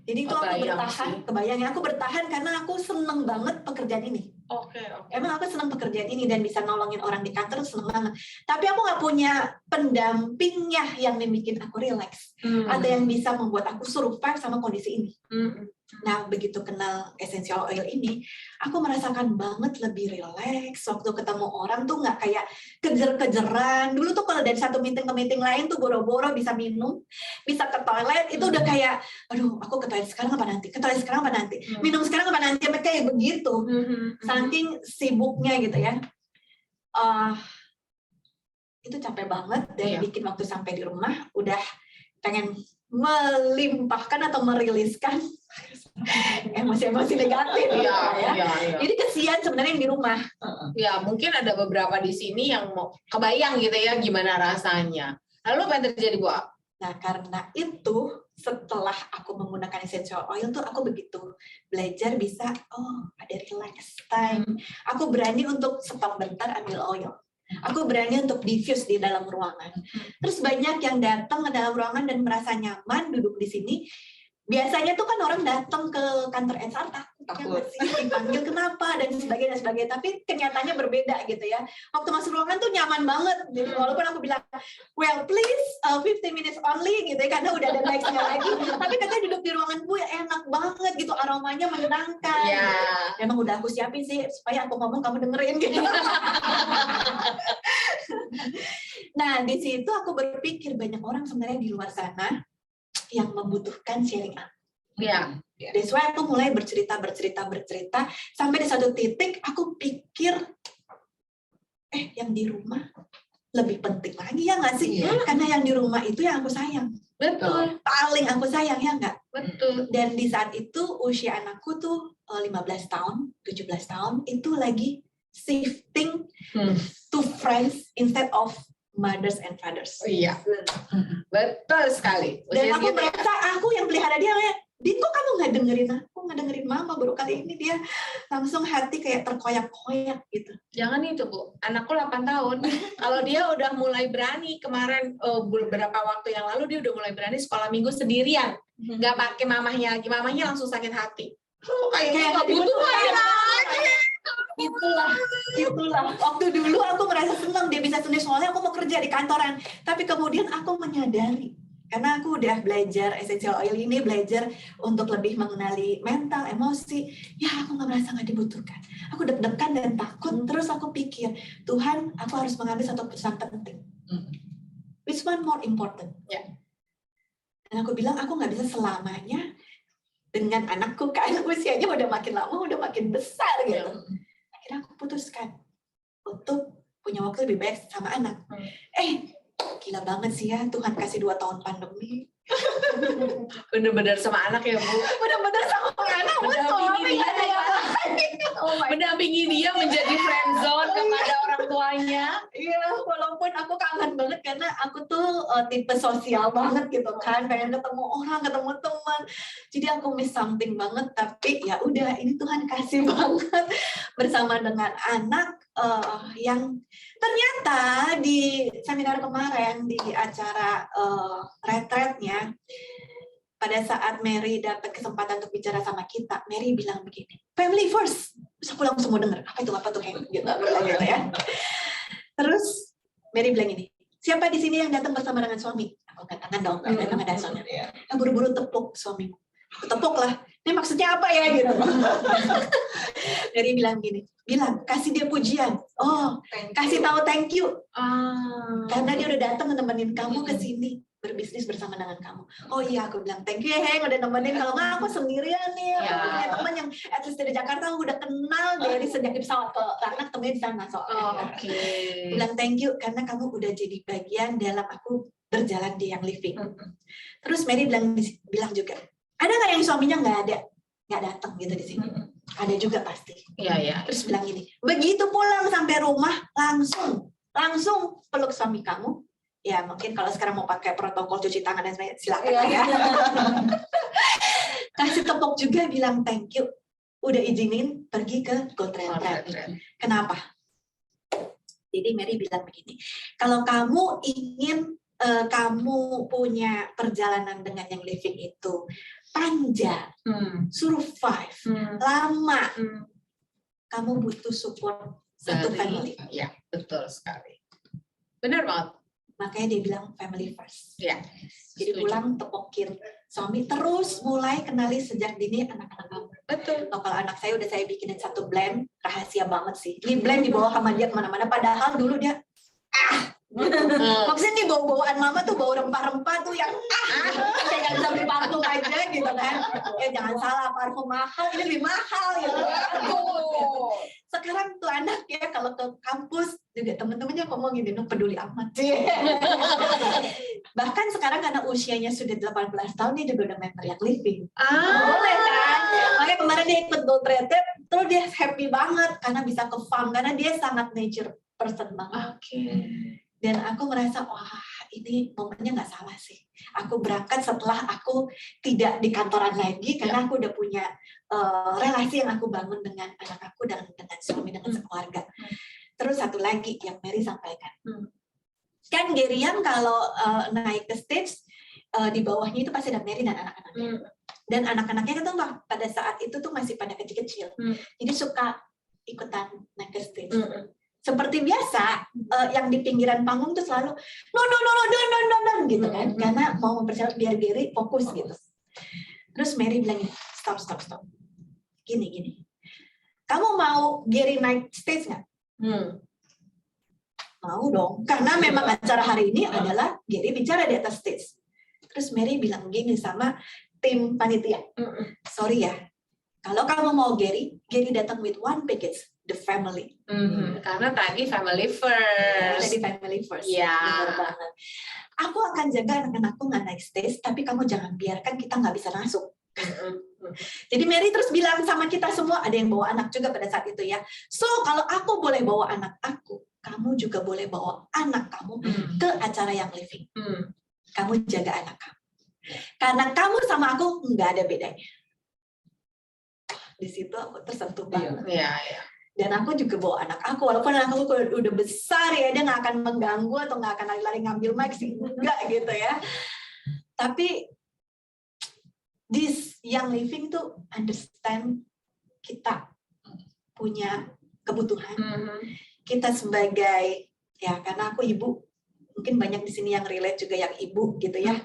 Jadi itu aku bertahan, kebayang ya, aku bertahan karena aku seneng banget pekerjaan ini. Emang aku senang pekerjaan ini dan bisa nolongin orang di kantor, seneng banget. Tapi aku nggak punya pendampingnya yang bikin aku relax. Ada yang bisa membuat aku survive sama kondisi ini. Nah, begitu kenal essential oil ini, aku merasakan banget lebih relax. Waktu ketemu orang tuh nggak kayak kejer-kejeran. Dulu tuh kalau dari satu meeting ke meeting lain tuh boro-boro bisa minum, bisa ke toilet, itu udah kayak, aduh, aku ke toilet sekarang apa nanti? Ke toilet sekarang apa nanti? Minum sekarang apa nanti? Kayak begitu. Saking sibuknya gitu ya. Itu capek banget dan bikin waktu sampai di rumah udah pengen melimpahkan atau meriliskan emosi-emosi negatif ya. Jadi kesian sebenarnya yang di rumah. Ya mungkin ada beberapa di sini yang mau kebayang gitu ya gimana rasanya. Lalu apa yang terjadi Bu? Nah karena itu setelah aku menggunakan essential oil tuh aku begitu belajar bisa ada relax time. Aku berani untuk stop bentar ambil oil. Aku berani untuk diffuse di dalam ruangan. Terus banyak yang datang ke dalam ruangan dan merasa nyaman duduk di sini. Biasanya tuh kan orang datang ke kantor HR takut sih dipanggil kenapa dan sebagainya. Tapi kenyataannya berbeda gitu ya. Waktu masuk ruangan tuh nyaman banget. Jadi walaupun aku bilang, well please 15 minutes only gitu ya, karena udah ada next-nya lagi. Tapi katanya duduk di ruangan gue enak banget gitu, aromanya menyenangkan. Emang udah aku siapin sih supaya aku ngomong kamu dengerin gitu. Nah di situ aku berpikir banyak orang sebenarnya di luar sana yang membutuhkan sharing up. Iya. That's why aku mulai bercerita, sampai di satu titik aku pikir, yang di rumah lebih penting lagi ya nggak sih? Iya. Karena yang di rumah itu yang aku sayang. Betul. Paling aku sayang, ya nggak? Betul. Dan di saat itu usia anakku tuh 15 tahun, 17 tahun, itu lagi shifting to friends instead of mothers and fathers. Iya. Betul sekali. Dan Usia aku segitu ya. merasa aku yang pelihara dia, Dit, kok kamu nggak dengerin mama, baru kali ini dia langsung hati kayak terkoyak-koyak gitu. Jangan itu, Bu. Anakku 8 tahun. Kalau dia udah mulai berani kemarin beberapa waktu yang lalu dia udah mulai berani sekolah minggu sendirian. Nggak pakai mamahnya lagi. Mamahnya langsung sakit hati. Kayaknya nggak butuh lagi. Itulah. Waktu dulu aku merasa senang dia bisa sendiri soalnya aku mau kerja di kantoran. Tapi kemudian aku menyadari, karena aku udah belajar essential oil ini, belajar untuk lebih mengenali mental, emosi, ya aku nggak merasa nggak dibutuhkan. Aku deg-degan dan takut, terus aku pikir, Tuhan, aku harus mengambil satu keputusan penting. Which one more important? Ya. Dan aku bilang, aku nggak bisa selamanya dengan anakku, karena usianya udah makin lama, udah makin besar gitu. Akhirnya aku putuskan untuk punya waktu lebih baik sama anak. Gila banget sih ya, Tuhan kasih 2 tahun pandemi. Bener-bener sama anak ya, Bu. Bener-bener sama anak. Mendampingi dia menjadi friendzone kepada orang tuanya. Iya, walaupun aku kangen banget karena aku tuh tipe sosial banget gitu kan, pengen ketemu orang, ketemu teman. Jadi aku miss something banget, tapi ya udah, ini Tuhan kasih banget bersama dengan anak yang ternyata di seminar kemarin di acara retreatnya, pada saat Mary dapat kesempatan untuk bicara sama kita, Mary bilang begini, family first. Terus aku langsung mau denger, apa tuh gitu ya. Terus Mary bilang ini, siapa di sini yang datang bersama dengan suami? Aku angkat tangan dong, datang ada suami. Buru-buru tepuk suamimu. Aku tepuk lah. Ini maksudnya apa ya gitu. Mary bilang gini, kasih dia pujian. Kasih tahu thank you. Karena dia udah datang nemenin kamu ke sini, berbisnis bersama dengan kamu. Oh iya, aku bilang thank you ya Heng, udah nemenin. Kalau nggak aku sendirian nih. Aku punya teman yang at least dari Jakarta aku udah kenal dari sejak di pesawat ke anak temennya di sana soalnya. Bilang thank you karena kamu udah jadi bagian dalam aku berjalan di Young Living. Terus Mary bilang juga, ada nggak yang suaminya nggak datang gitu di sini? Ada juga pasti. Iya. Terus bilang gini, begitu pulang sampai rumah langsung peluk suami kamu. Ya mungkin kalau sekarang mau pakai protokol cuci tangan dan sebagainya, silakan ya. Kasih tepuk juga, bilang thank you. Udah izinin pergi ke Gold Retreat. Kenapa? Jadi Mary bilang begini, kalau kamu ingin kamu punya perjalanan dengan Young Living itu panjang, survive, lama, kamu butuh support satu family. Ya, betul sekali. Benar banget. Makanya dia bilang family first. Ya. Jadi pulang tepokin suami, terus mulai kenali sejak dini anak-anak kamu. Betul. Kalau anak saya udah saya bikinin satu blend, rahasia banget sih. Ini blend dibawa sama dia kemana-mana, padahal dulu dia maksudnya nih bau-bauan mama tuh bau rempah-rempah tuh yang kayak gak bisa beli parfum aja gitu kan. Ya jangan salah, parfum mahal ini lebih mahal gitu. Sekarang tuh anak ya kalau ke kampus juga temen-temennya ngomong gini, peduli amat sih. Bahkan sekarang karena usianya sudah 18 tahun dia juga udah member Young Living. Boleh kan? Makanya kemarin dia ikut Gold Retreat, terus dia happy banget karena bisa ke farm, karena dia sangat nature person banget. Dan aku merasa, wah ini momennya nggak salah sih. Aku berangkat setelah aku tidak di kantoran lagi, karena aku udah punya relasi yang aku bangun dengan anak aku, dengan suami, dengan sekeluarga. Terus satu lagi yang Mary sampaikan. Kan Gerian kalau naik ke stage, di bawahnya itu pasti ada Mary dan anak-anaknya. Dan anak-anaknya itu pada saat itu tuh masih pada kecil-kecil. Jadi suka ikutan naik ke stage. Seperti biasa, yang di pinggiran panggung tuh selalu no gitu kan, karena mau mempersiapkan biar Geri fokus gitu. Terus Mary bilang, stop. Gini. Kamu mau Geri naik stage nggak? Mau dong, karena memang acara hari ini adalah Geri bicara di atas stage. Terus Mary bilang gini sama tim panitia. Sorry ya, kalau kamu mau Gary datang with one package, the family. Karena tadi family first. Jadi family first. Iya. Benar banget. Aku akan jaga anak-anakku nggak naik stage, tapi kamu jangan biarkan kita nggak bisa masuk. Jadi Mary terus bilang sama kita semua, ada yang bawa anak juga pada saat itu ya. So kalau aku boleh bawa anak aku, kamu juga boleh bawa anak kamu ke acara yang living. Kamu jaga anak kamu. Karena kamu sama aku nggak ada bedanya. Di situ aku tersentuh banget. Iya. Dan aku juga bawa anak aku, walaupun anak aku udah besar ya, dia nggak akan mengganggu atau nggak akan lari-lari ngambil mic sih, enggak gitu ya. Tapi this young living tuh understand kita punya kebutuhan. Kita sebagai, ya karena aku ibu, mungkin banyak di sini yang relate juga yang ibu gitu ya,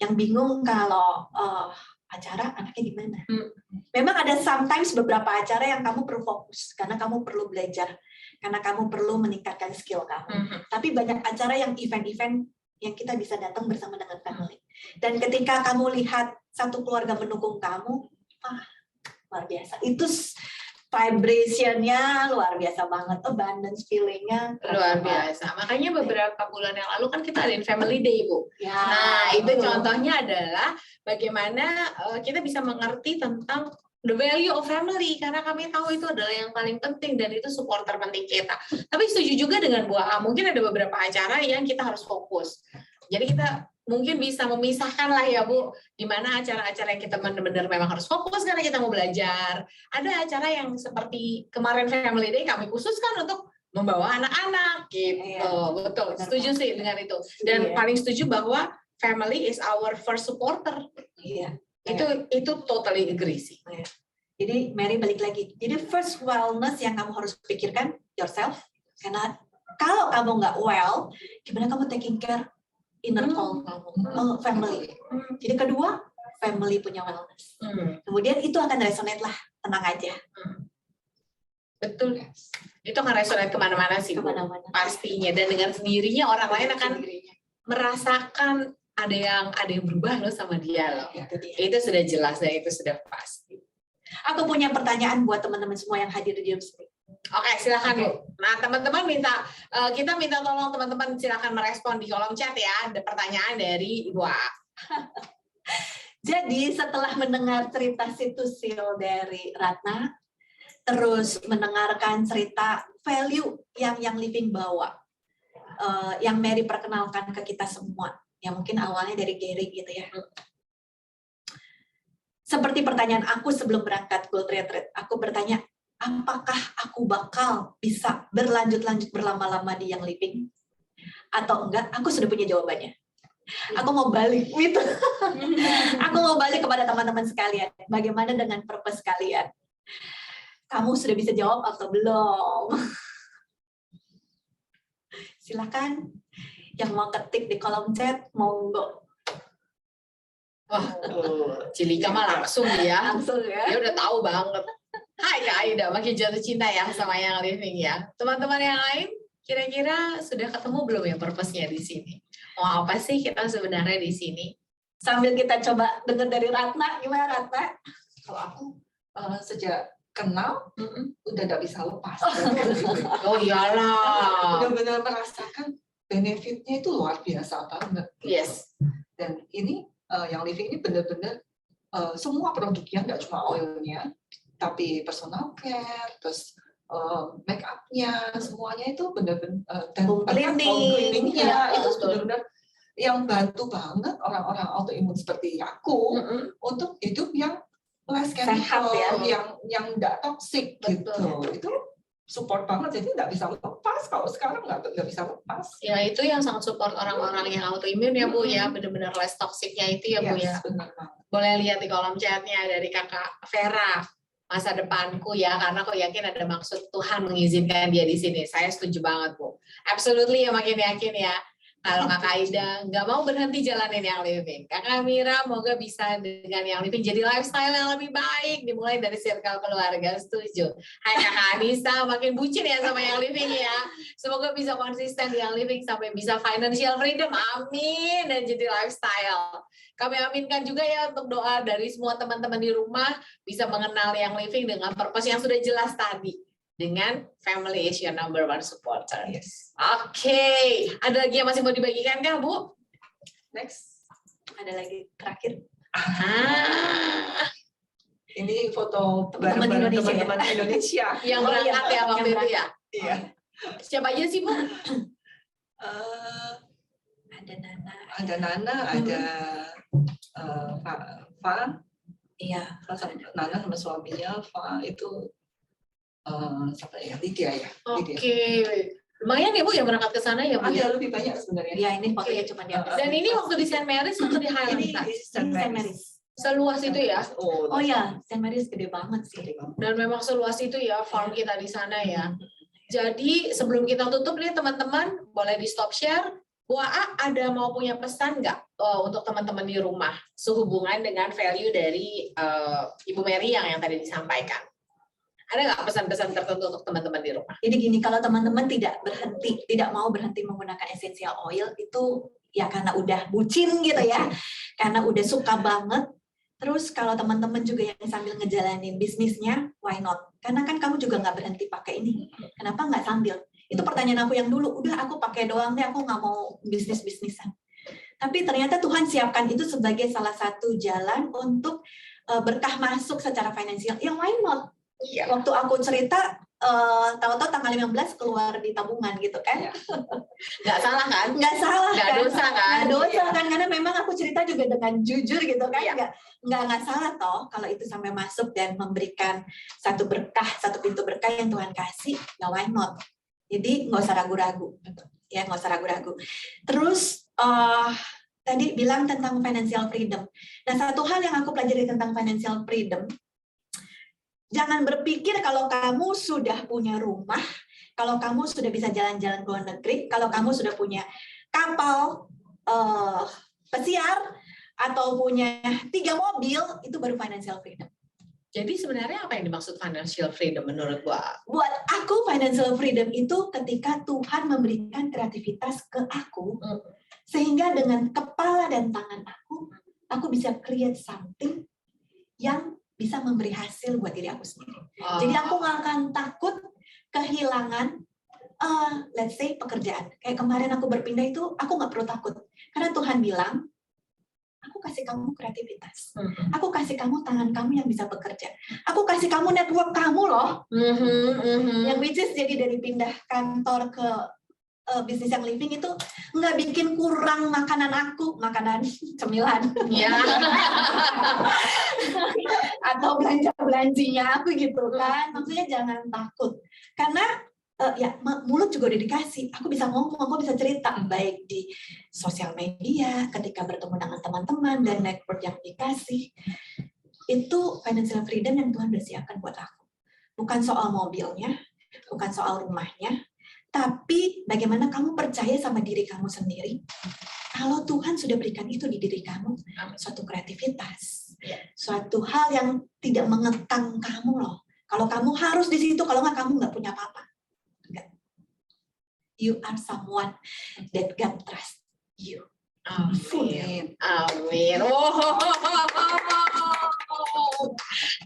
yang bingung kalau acara anaknya di mana. Memang ada sometimes beberapa acara yang kamu perlu fokus karena kamu perlu belajar, karena kamu perlu meningkatkan skill kamu. Tapi banyak acara yang event-event yang kita bisa datang bersama dengan family. Dan ketika kamu lihat satu keluarga mendukung kamu, luar biasa. Itu vibration-nya luar biasa banget, abundance feeling-nya luar biasa. Makanya beberapa bulan yang lalu kan kita adain Family Day, Bu. Ya, Nah, itu contohnya adalah bagaimana kita bisa mengerti tentang the value of family, karena kami tahu itu adalah yang paling penting dan itu supporter penting kita. Tapi setuju juga dengan Bu A, mungkin ada beberapa acara yang kita harus fokus. Jadi kita mungkin bisa memisahkan lah ya Bu, di mana acara-acara yang kita benar-benar memang harus fokus karena kita mau belajar. Ada acara yang seperti kemarin Family Day kami khususkan untuk membawa anak-anak gitu. Iya. Betul, Benar setuju banget. sih dengan itu. Dan paling setuju bahwa family is our first supporter. Iya. Itu totally agree sih. Jadi Mary balik lagi. Jadi first wellness yang kamu harus pikirkan yourself. Karena kalau kamu nggak well, gimana kamu taking care inner calm kamu, family. Jadi kedua, family punya wellness. Kemudian itu akan resonate lah, tenang aja. Betul. Itu akan resonate kemana-mana sih, Bu. Kemana-mana. Pastinya. Dan dengan sendirinya orang lain akan merasakan ada yang berubah loh sama dia loh. Itu sudah jelas dan itu sudah pasti. Aku punya pertanyaan buat teman-teman semua yang hadir di Zoom. Oke, silakan Bu. Nah, teman-teman kita minta tolong teman-teman silakan merespon di kolom chat ya, ada pertanyaan dari Ibu A. Jadi setelah mendengar cerita Situsil dari Ratna, terus mendengarkan cerita value yang living bawa, yang Mary perkenalkan ke kita semua, yang mungkin awalnya dari Gary gitu ya. Seperti pertanyaan aku sebelum berangkat Gold Retreat, aku bertanya, apakah aku bakal bisa berlanjut-lanjut berlama-lama di yang living? Atau enggak? Aku sudah punya jawabannya. Aku mau balik gitu. Aku mau balik kepada teman-teman sekalian. Bagaimana dengan purpose kalian? Kamu sudah bisa jawab atau belum? Silakan. Yang mau ketik di kolom chat, monggo. Wah, Cilika mah langsung ya. Langsung ya. Dia udah tahu banget. Hai Kak Aida, makin jatuh cinta ya sama yang living ya. Teman-teman yang lain, kira-kira sudah ketemu belum ya purpose-nya di sini? Mau apa sih kita sebenarnya di sini? Sambil kita coba dengar dari Ratna, gimana Ratna? Kalau aku sejak kenal udah nggak bisa lepas. Oh iyalah. Benar-benar merasakan benefitnya itu luar biasa banget. Yes. Dan ini yang living ini benar-benar semua produknya, nggak cuma oilnya, tapi personal care, terus make up-nya, semuanya itu benar-benar dan Home cleaning. cleaning-nya itu benar-benar yang bantu banget orang-orang autoimun seperti aku untuk hidup yang less chemical, yang nggak toxic gitu. Itu support banget, jadi nggak bisa lepas. Kalau sekarang nggak bisa lepas. Ya itu yang sangat support orang-orang yang autoimun ya Bu ya, benar-benar less toxicnya itu ya Bu ya. Benar banget. Boleh lihat di kolom chatnya dari Kakak Vera. Masa depanku ya, karena aku yakin ada maksud Tuhan mengizinkan dia di sini. Saya setuju banget Bu. Absolutely ya, makin yakin ya. Kalau Kakak Ida nggak mau berhenti jalanin yang living, Kakak Mira moga bisa dengan yang living jadi lifestyle yang lebih baik, dimulai dari circle keluarga. Setuju. Hai Kakak Anissa, makin bucin ya sama yang living ya. Semoga bisa konsisten di yang living sampai bisa financial freedom, amin, dan jadi lifestyle. Kami aminkan juga ya untuk doa dari semua teman-teman di rumah bisa mengenal yang living dengan purpose yang sudah jelas tadi. Dengan family is your number one supporter. Yes. Oke, ada lagi yang masih mau dibagikan kah, Bu? Next. Ada lagi terakhir. Ini foto Teman-teman bareng-bareng Indonesia ya? teman-teman Indonesia. Yang berangkat ya waktu itu ya? Iya. Siapa aja sih, Bu? Ada Nana. Ada Nana, ada Fa. Iya. Nana sama suaminya, Fa itu siapa ya? Lydia ya. Oke. Lydia. Lumayan ya, Bu, yang berangkat ke sana ya, Bu? Ada lebih banyak sebenarnya. Iya, ini fotonya cuma di atas. Dan ini waktu di St. Mary's atau di Highland? Ini Kak? di Ini St. Mary's. Seluas itu ya? Oh ya, St. Mary's gede banget sih. Dan memang seluas itu ya farm kita di sana ya. Jadi sebelum kita tutup nih teman-teman, boleh di stop share. Bu Aa ada mau punya pesan nggak untuk teman-teman di rumah sehubungan dengan value dari Ibu Mary yang tadi disampaikan? Ada nggak pesan-pesan tertentu untuk teman-teman di rumah? Jadi gini, kalau teman-teman tidak mau berhenti menggunakan essential oil itu ya karena udah bucin gitu ya, karena udah suka banget. Terus kalau teman-teman juga yang sambil ngejalanin bisnisnya, why not? Karena kan kamu juga nggak berhenti pakai ini. Kenapa nggak sambil? Itu pertanyaan aku yang dulu, udah aku pakai doang deh, aku nggak mau bisnis-bisnisan. Tapi ternyata Tuhan siapkan itu sebagai salah satu jalan untuk berkah masuk secara finansial. Ya why not? Iya. Waktu aku cerita, tahu-tahu tanggal 15 keluar di tabungan gitu kan. Nggak salah kan? Nggak salah Nggak kan? dosa kan? Nggak dosa kan? Karena memang aku cerita juga dengan jujur gitu kan. Iya. Nggak salah toh kalau itu sampai masuk dan memberikan satu berkah, satu pintu berkah yang Tuhan kasih. Ya why not? Jadi nggak usah ragu-ragu. Ya nggak usah ragu-ragu. Terus tadi bilang tentang financial freedom. Nah, satu hal yang aku pelajari tentang financial freedom, jangan berpikir kalau kamu sudah punya rumah, kalau kamu sudah bisa jalan-jalan ke luar negeri, kalau kamu sudah punya kapal pesiar, atau punya 3 mobil, itu baru financial freedom. Jadi sebenarnya apa yang dimaksud financial freedom menurut Bu Aa? Buat aku, financial freedom itu ketika Tuhan memberikan kreativitas ke aku, sehingga dengan kepala dan tangan aku bisa create something yang bisa memberi hasil buat diri aku sendiri. Jadi aku nggak akan takut kehilangan, let's say pekerjaan. Kayak kemarin aku berpindah itu, aku nggak perlu takut. Karena Tuhan bilang, aku kasih kamu kreativitas. Aku kasih kamu tangan kamu yang bisa bekerja. Aku kasih kamu network kamu loh. Yang which is jadi dari pindah kantor ke bisnis yang living itu nggak bikin kurang makanan aku, makanan cemilan. Ya. Atau belanja-belanjinya aku gitu kan. Maksudnya jangan takut. Karena ya mulut juga udah dikasih. Aku bisa ngomong, aku bisa cerita baik di sosial media, ketika bertemu dengan teman-teman dan network yang dikasih. Itu financial freedom yang Tuhan udah siapkan buat aku. Bukan soal mobilnya, bukan soal rumahnya, tapi bagaimana kamu percaya sama diri kamu sendiri. Kalau Tuhan sudah berikan itu di diri kamu, suatu kreativitas, suatu hal yang tidak mengekang kamu loh. Kalau kamu harus di situ, kalau nggak kamu nggak punya apa-apa. Enggak. You are someone that God trust you. Amin. Amin.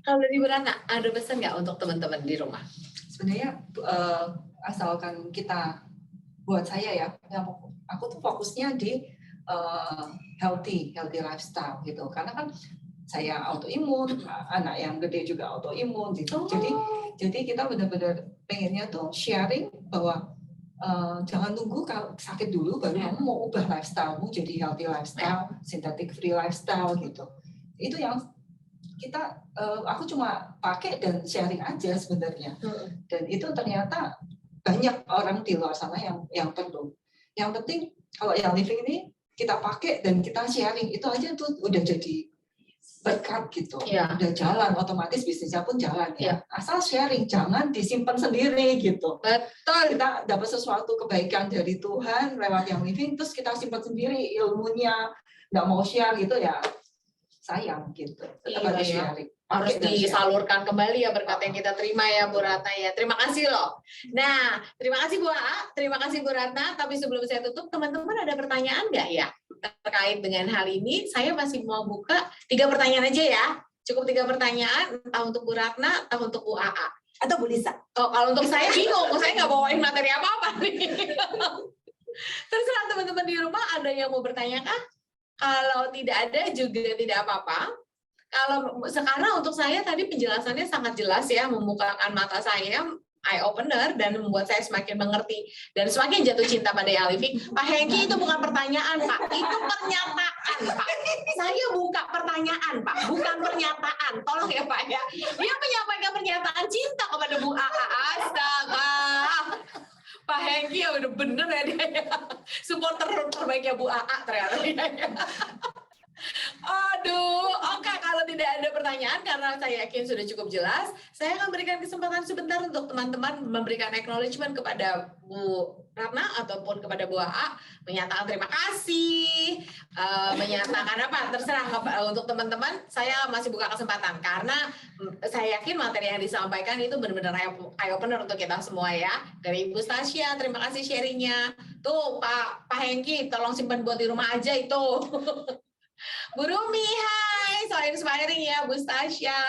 Kalau dari Berana, ada pesan nggak untuk teman-teman di rumah? Sebenarnya asalkan kita, buat saya ya, aku tuh fokusnya di healthy lifestyle gitu. Karena kan saya autoimun, anak yang gede juga autoimun gitu. Jadi kita benar-benar pengennya tuh sharing bahwa jangan tunggu kalau sakit dulu baru kamu mau ubah lifestyle-mu jadi healthy lifestyle, synthetic free lifestyle gitu. Itu yang kita aku cuma pakai dan sharing aja sebenarnya. Dan itu ternyata banyak orang di luar sana yang perlu. Yang penting kalau yang living ini kita pakai dan kita sharing, itu aja tuh udah jadi berkat gitu. Iya. Udah jalan, otomatis bisnisnya pun jalan Iya. ya. Asal sharing, jangan disimpan sendiri gitu. Betul. Kita dapat sesuatu kebaikan dari Tuhan lewat yang living, terus kita simpan sendiri ilmunya, nggak mau share gitu ya, sayang gitu. Tetap Iya, harus ya. sharing. Harus Pakai dan share. disalurkan kembali ya berkat yang kita terima ya Bu Ratna ya. Terima kasih loh. Nah, terima kasih Bu A, terima kasih Bu Ratna. Tapi sebelum saya tutup, teman-teman ada pertanyaan nggak ya terkait dengan hal ini? Saya masih mau buka 3 pertanyaan aja ya. Cukup 3 pertanyaan, entah untuk Bu Ratna, entah untuk Bu AA. Atau Bu Lisa. Oh, kalau untuk saya bingung, saya nggak bawain materi apa-apa nih. Terserah teman-teman di rumah, ada yang mau bertanya kah? Kalau tidak ada juga tidak apa-apa. Kalau sekarang untuk saya tadi penjelasannya sangat jelas ya, membukakan mata saya, eye opener, dan membuat saya semakin mengerti dan semakin jatuh cinta pada Young Living. Pak Hengki, itu bukan pertanyaan, Pak. Itu pernyataan, Pak. Saya buka pertanyaan, Pak, bukan pernyataan. Tolong ya, Pak ya. Dia menyampaikan pernyataan cinta kepada Bu AA. Astaga. Pak Hengki ya udah bener ya dia ya. Supporter terbaiknya Bu AA ternyata dia ya. Aduh, oke, kalau tidak ada pertanyaan karena saya yakin sudah cukup jelas, saya akan berikan kesempatan sebentar untuk teman-teman memberikan acknowledgement kepada Bu Ratna ataupun kepada Bu AA, menyatakan terima kasih, menyatakan apa, terserah untuk teman-teman. Saya masih buka kesempatan karena saya yakin materi yang disampaikan itu benar-benar eye opener untuk kita semua ya. Dari Ibu Stasia, terima kasih sharingnya. Tuh Pak Hengki, tolong simpan buat di rumah aja itu. Bu Rumi, hai, so inspiring ya Bu Stasia.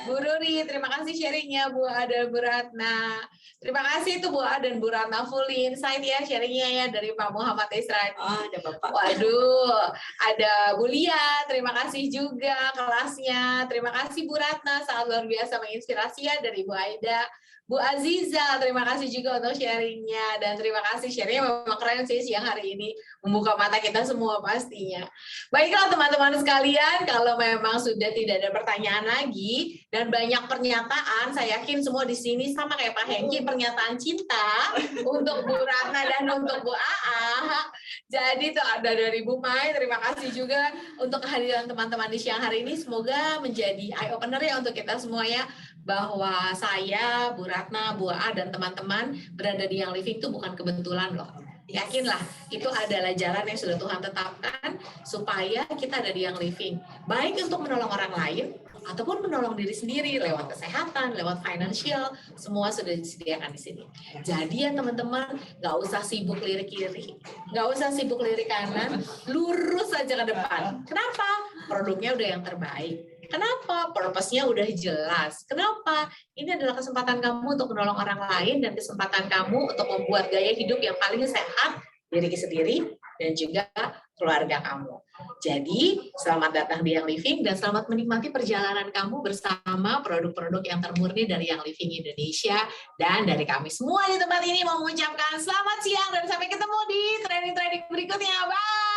Bu Ruri, terima kasih sharingnya Bu Ada, Bu Ratna. Terima kasih tuh Bu Ada dan Bu Ratna fully insight ya sharingnya ya dari Pak Muhammad Israni. Oh, ada Bapak. Waduh, ada Bu Lia, terima kasih juga kelasnya. Terima kasih Bu Ratna, sangat luar biasa menginspirasi ya dari Bu Aida. Bu Aziza, terima kasih juga untuk sharingnya, dan terima kasih sharingnya memang keren sih siang hari ini, membuka mata kita semua pastinya. Baiklah teman-teman sekalian, kalau memang sudah tidak ada pertanyaan lagi dan banyak pernyataan, saya yakin semua di sini sama kayak Pak Hengki, pernyataan cinta untuk Bu Ratna dan untuk Bu AA. Jadi itu ada dari Bu Mai, terima kasih juga untuk kehadiran teman-teman di siang hari ini, semoga menjadi eye opener ya untuk kita semua ya, bahwa saya, Bu Ratna, Bu AA, dan teman-teman berada di Young Living itu bukan kebetulan loh. Yakinlah, itu adalah jalan yang sudah Tuhan tetapkan supaya kita ada di Young Living. Baik untuk menolong orang lain, ataupun menolong diri sendiri lewat kesehatan, lewat financial, semua sudah disediakan di sini. Jadi ya teman-teman, nggak usah sibuk lirik kiri, nggak usah sibuk lirik kanan, lurus saja ke depan. Kenapa? Produknya udah yang terbaik. Kenapa? Purpose-nya udah jelas. Kenapa? Ini adalah kesempatan kamu untuk menolong orang lain dan kesempatan kamu untuk membuat gaya hidup yang paling sehat diri sendiri dan juga keluarga kamu. Jadi, selamat datang di Young Living dan selamat menikmati perjalanan kamu bersama produk-produk yang termurni dari Young Living Indonesia, dan dari kami semua di tempat ini mau mengucapkan selamat siang dan sampai ketemu di training-training berikutnya. Bye!